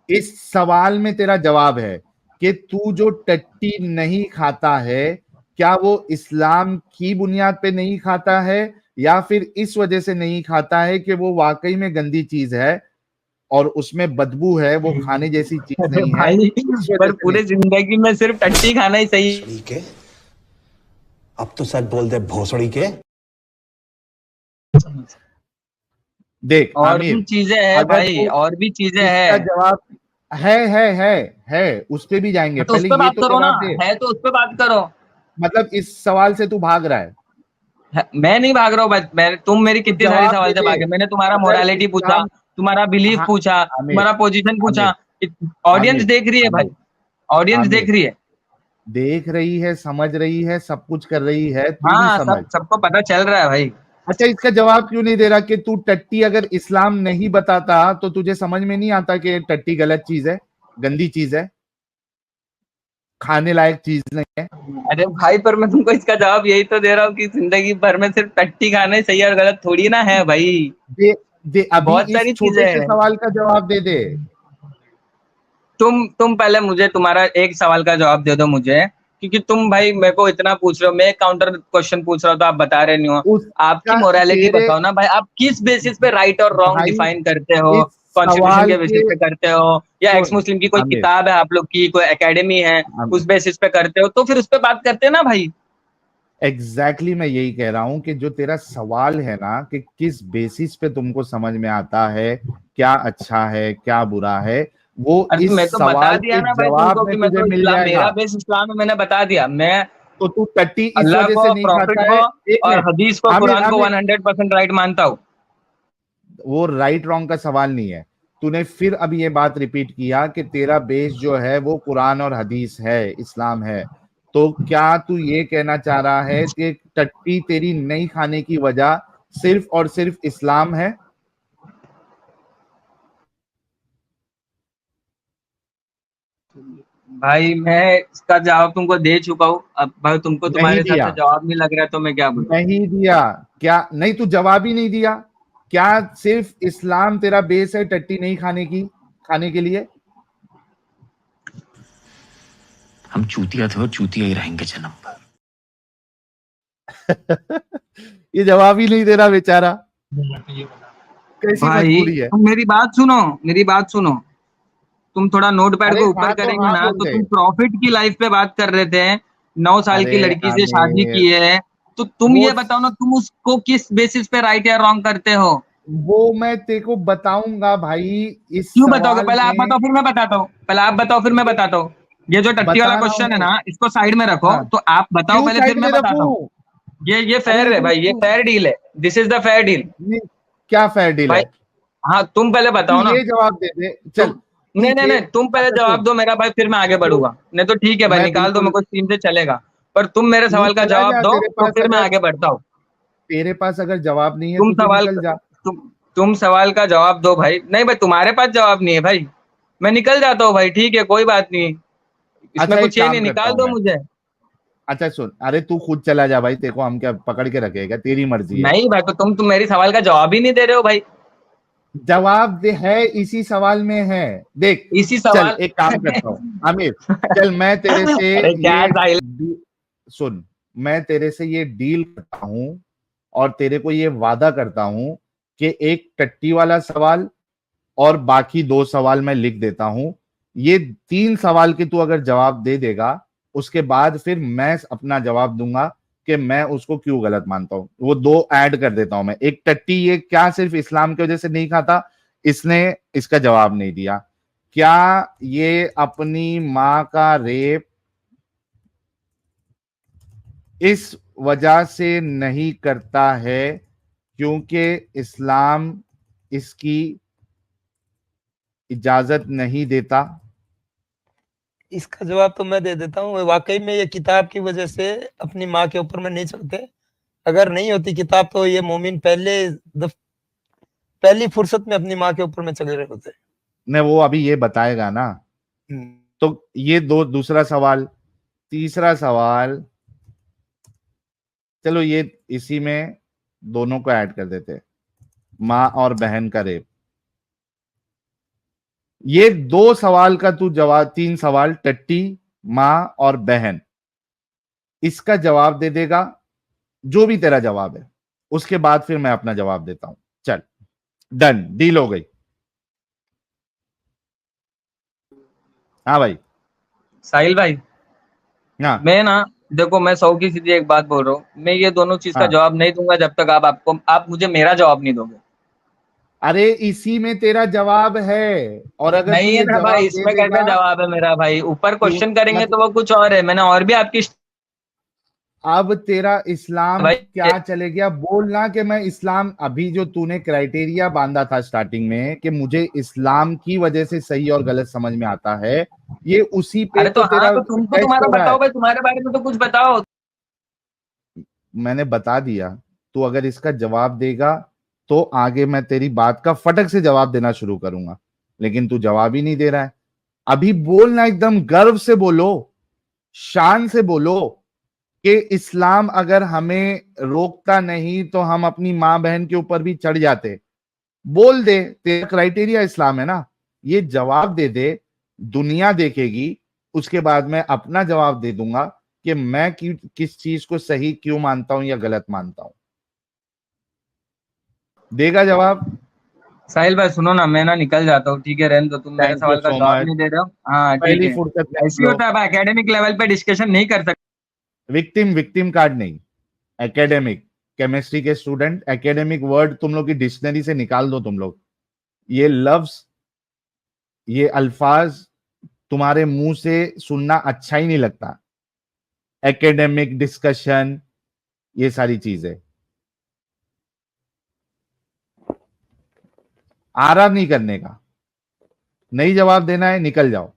इस सवाल में तेरा जवाब है कि तू जो टट्टी नहीं खाता है, क्या वो इस्लाम की बुनियाद पे नहीं खाता है, या फिर इस वजह से नहीं खाता है कि वो वाकई में गंदी चीज है और उसमें बदबू है, वो खाने जैसी चीज अरे नहीं है, भाई, इस वजह पर से नहीं। पूरे जिंदगी में सिर्फ टट्टी खाना ही सही। भोसड़ी के, अब तो सच बोल दे भोसड़ी के। देख और आमिर, भी चीजें हैं अगर भाई, तू और भी चीजें इसका हैं। जवाब है, उस पे भी जाएंगे, तो उस पहले पे ये बात तो करो ना, जवाब दे। है तो उस पे बात करो। मतलब इस सवाल से तू भाग रहा है, मैं नहीं भाग रहा हूँ भाई, तुम मेरी तो कितनी सारी जवाब सवाल दे से दे। भागे। मैंने तुम्हारा अगर मोरालिटी पूछा, इस्लाम, तुम्हारा बिलीफ हाँ पूछा, आमिर, तुम्हारा पोजीशन पूछा। आमिर, ऑडियंस आमिर, देख रही है भाई, आमिर, ऑडियंस देख आमिर, रही है। देख रही है, समझ रही है, सब कुछ कर रही है, तू भी हाँ, समझ। सबको पता चल रहा है भाई। अच्छा, इसका जवाब क्यों नहीं दे रहा कि तू टट्टी अगर इस्लाम नहीं बताता तो तुझे समझ में नहीं आता कि टट्टी गलत चीज है, गंदी चीज है, खाने लायक चीज नहीं है। अरे भाई, पर मैं तुमको इसका जवाब यही तो दे रहा हूँ कि जिंदगी भर में सिर्फ टट्टी खाना ही सही और गलत थोड़ी ना है भाई। दे, दे अभी बहुत इस सारी चीजें छोटे से हैं। सवाल का जवाब दे दे। तुम पहले मुझे तुम्हारा एक सवाल का जवाब दे दो मुझे, क्योंकि तुम भाई मेरे को इतना पूछ रहे हो, मैं काउंटर क्वेश्चन पूछ रहा हूँ तो आप बता रहे नहीं हो। आपकी उसका मोरालिटी तेरे बताओ ना भाई, आप किस बेसिस पे राइट और रॉन्ग भाई, डिफाइन करते हो? इस कॉन्स्टिट्यूशन सवाल के बेसिस के, पे करते हो, या एक्स सुन मुस्लिम की कोई आमिर, किताब है आप लोग की, कोई एकेडमी है, आमिर, उस बेसिस पे करते हो? तो फिर उस पे बात करते हैं ना भाई। एग्जैक्टली मैं यही कह रहा हूं कि जो तेरा सवाल है ना कि किस बेसिस पे तुमको समझ में आता है क्या अच्छा है क्या बुरा है, वो अरे तो इस मैं तो बता सवाल दिया के ना भाई जवाब तुमको में कि मैं तुझे तो मिल इस्लाम, जाएगा। मेरा बेस इस्लाम है, मैंने बता दिया। मैं तो तू टट्टी इस अल्लाह वजह को, से नहीं प्रॉफिट खाता को है। एक और मिनट, हदीस को, आमिर, कुरान को आमिर, 100% राइट मानता हूँ। वो राइट रॉन्ग का सवाल नहीं है। तूने फिर अब ये बात रिपीट किया कि तेरा बेस जो है वो कुरान और हदीस है, इस्लाम है। तो क्या तू ये कहना चाह रहा है कि टट्टी तेरी नहीं खाने की वजह सिर्फ और सिर्फ इस्लाम है? भाई मैं इसका जवाब तुमको दे चुका हूँ। अब भाई तुमको तुम्हारे नहीं हिसाब दिया, से जवाब नहीं लग रहा है तो मैं क्या बोलूँ? नहीं दिया। क्या नहीं, तू जवाब ही नहीं दिया। क्या सिर्फ इस्लाम तेरा बेस है टट्टी नहीं खाने की, खाने के लिए? हम चूतिया थे और चूतिया ही रहेंगे जन्म भर। ये जवाब ही नहीं दे रहा बेचारा, कैसी भाई मजबूरी है। तुम मेरी बात सुनो, मेरी बात सुनो। तुम थोड़ा नोट पैड अरे को ऊपर हाँ तो करेंगे हाँ ना, बोल तो दे। तुम प्रॉफिट की लाइफ पे बात कर रहे थे। 9 साल की अरे लड़की से शादी आमिर, की है, तो तुम वो ये बताओ ना, तुम उसको किस बेसिस पे राइट या रॉन्ग करते हो? वो मैं तेरे को बताऊंगा भाई इस क्यों बताओगे? सवाल पहले आप में। बताओ फिर मैं बताता हूँ, पहले आप बताओ फिर मैं ये बताता हूँ। ये जो टट्टी वाला बता रहा क्वेश्चन है हूँ। ना, इसको साइड में रखो, हाँ, तो आप बताओ क्यों पहले, फिर साइड मैं में बताता हूँ। रखूं? ये फेयर अरे है तू भाई, ये तू फेयर डील है। This is the fair deal. ये क्या फेयर डील भाई है? हाँ, तुम पहले तू बताओ ना। ये जवाब दे दे, चल। तुम तू नहीं नहीं ये, नहीं, तुम पहले अच्छा जवाब सुन, दो मेरा भाई, फिर मैं आगे तू, बढ़ूंगा। नहीं तो ठीक है भाई, मैं निकाल दो मेरे बिल्कुल, को स्क्रीन से चलेगा। पर तुम मेरे तू सवाल का चला जवाब जा, दो तेरे तो पास फिर मैं अगर, आगे बढ़ता हूँ। तेरे पास अगर जवाब नहीं है तुम तो तू सवाल निकल जा। तुम तुम सवाल का जवाब दो भाई। नहीं भाई, तुम्हारे पास जवाब नहीं है भाई, मैं निकल जाता हूँ भाई, ठीक है कोई बात नहीं। इसमें अच्छा एक कुछ ये काम नहीं, करता निकाल हूं दो मैं, मुझे। अच्छा सुन, अरे तू खुद चला जा भाई, तेरे को हम क्या पकड़ के रखेगा, तेरी मर्जी है। नहीं भाई, तो तुम मेरी सवाल का जवाब ही नहीं दे रहे हो भाई। जवाब दे है, इसी सवाल में है। देख, इसी चल सवाल एक काम करता हूं आमिर, चल मैं तेरे से अरे क्या ये साहिल। सुन, मैं तेरे से ये डील करता हूं और तेरे को ये वादा करता हूं कि एक टट्टी वाला सवाल और बाकी 2 सवाल मैं लिख देता हूं। ये 3 सवाल के तू अगर जवाब दे देगा, उसके बाद फिर मैं अपना जवाब दूंगा कि मैं उसको क्यों गलत मानता हूं। वो 2 ऐड कर देता हूं मैं। एक टट्टी ये क्या सिर्फ इस्लाम की वजह से नहीं खाता, इसने इसका जवाब नहीं दिया। क्या ये अपनी माँ का रेप इस वजह से नहीं करता है क्योंकि इस्लाम इसकी इजाजत नहीं देता? इसका जवाब तो मैं दे देता हूँ। वाकई में ये किताब की वजह से अपनी माँ के ऊपर में नहीं चढ़ते। अगर नहीं होती किताब तो ये मोमिन पहली फुर्सत में अपनी माँ के ऊपर में चढ़े रहे होते। ने वो अभी ये बताएगा ना। तो ये दूसरा सवाल। तीसरा सवाल, चलो ये इसी में दोनों को ऐड कर देते, माँ और बहन का रेप। ये 2 सवाल का तू जवाब, 3 सवाल, टट्टी, माँ और बहन, इसका जवाब दे देगा जो भी तेरा जवाब है, उसके बाद फिर मैं अपना जवाब देता हूं। चल, डन, डील हो गई। हाँ भाई। साहिल भाई, हाँ मैं ना, देखो मैं 100 की सीधी एक बात बोल रहा हूँ, मैं ये दोनों चीज का हाँ। जवाब नहीं दूंगा जब तक आप मुझे मेरा जवाब नहीं दोगे। अरे इसी में तेरा जवाब है, और अगर तू नहीं है ये ना भाई, जवाब दे इसमें कैसे देगा जवाब है मेरा भाई? ऊपर तो क्वेश्चन करेंगे मत, तो वो कुछ और है, मैंने और भी आपकी अब तेरा इस्लाम भाई। क्या चले गया? बोलना कि मैं इस्लाम, अभी जो तूने क्राइटेरिया बांधा था स्टार्टिंग में कि मुझे इस्लाम की वजह से सही और गलत समझ में आता है, ये उसी पे अरे तो तो हाँ, तेरा तो तुम तो टेस्ट तुम्हारा हो रहा है। बताओ भाई, तुम्हारे बारे में तो कुछ बताओ। मैंने बता दिया, तू अगर इसका जवाब देगा तो आगे मैं तेरी बात का फटक से जवाब देना शुरू करूंगा, लेकिन तू जवाब ही नहीं दे रहा है। अभी बोलना, एकदम गर्व से बोलो, शान से बोलो कि इस्लाम अगर हमें रोकता नहीं तो हम अपनी मां बहन के ऊपर भी चढ़ जाते। बोल दे, तेरा क्राइटेरिया इस्लाम है ना, ये जवाब दे दे, दुनिया देखेगी, उसके बाद मैं अपना जवाब दे दूंगा कि मैं किस चीज को सही क्यों मानता हूं या गलत मानता हूं। देगा जवाब? साहिल भाई सुनो ना, मैं ना निकल जाता हूँ, ठीक है? रहने दो, तुम मेरे थैंक यू सवाल का सो जवाब मच। नहीं दे रहे हो। हाँ ठीक पहली है। फुर्सत में ऐसे ही लो। होता है भाई, एकेडमिक लेवल पे डिस्कशन नहीं कर सकते। विक्टिम, विक्टिम कार्ड नहीं, एकेडमिक। केमिस्ट्री के स्टूडेंट, एकेडमिक वर्ड तुम लोग की डिक्शनरी से निकाल दो तुम लोग। ये लफ्ज, ये अल्फाज तुम्हारे मुंह से सुनना अच्छा ही नहीं लगता। एकेडमिक डिस्कशन, ये सारी चीजें आराम नहीं करने का। नहीं जवाब देना है, निकल जाओ।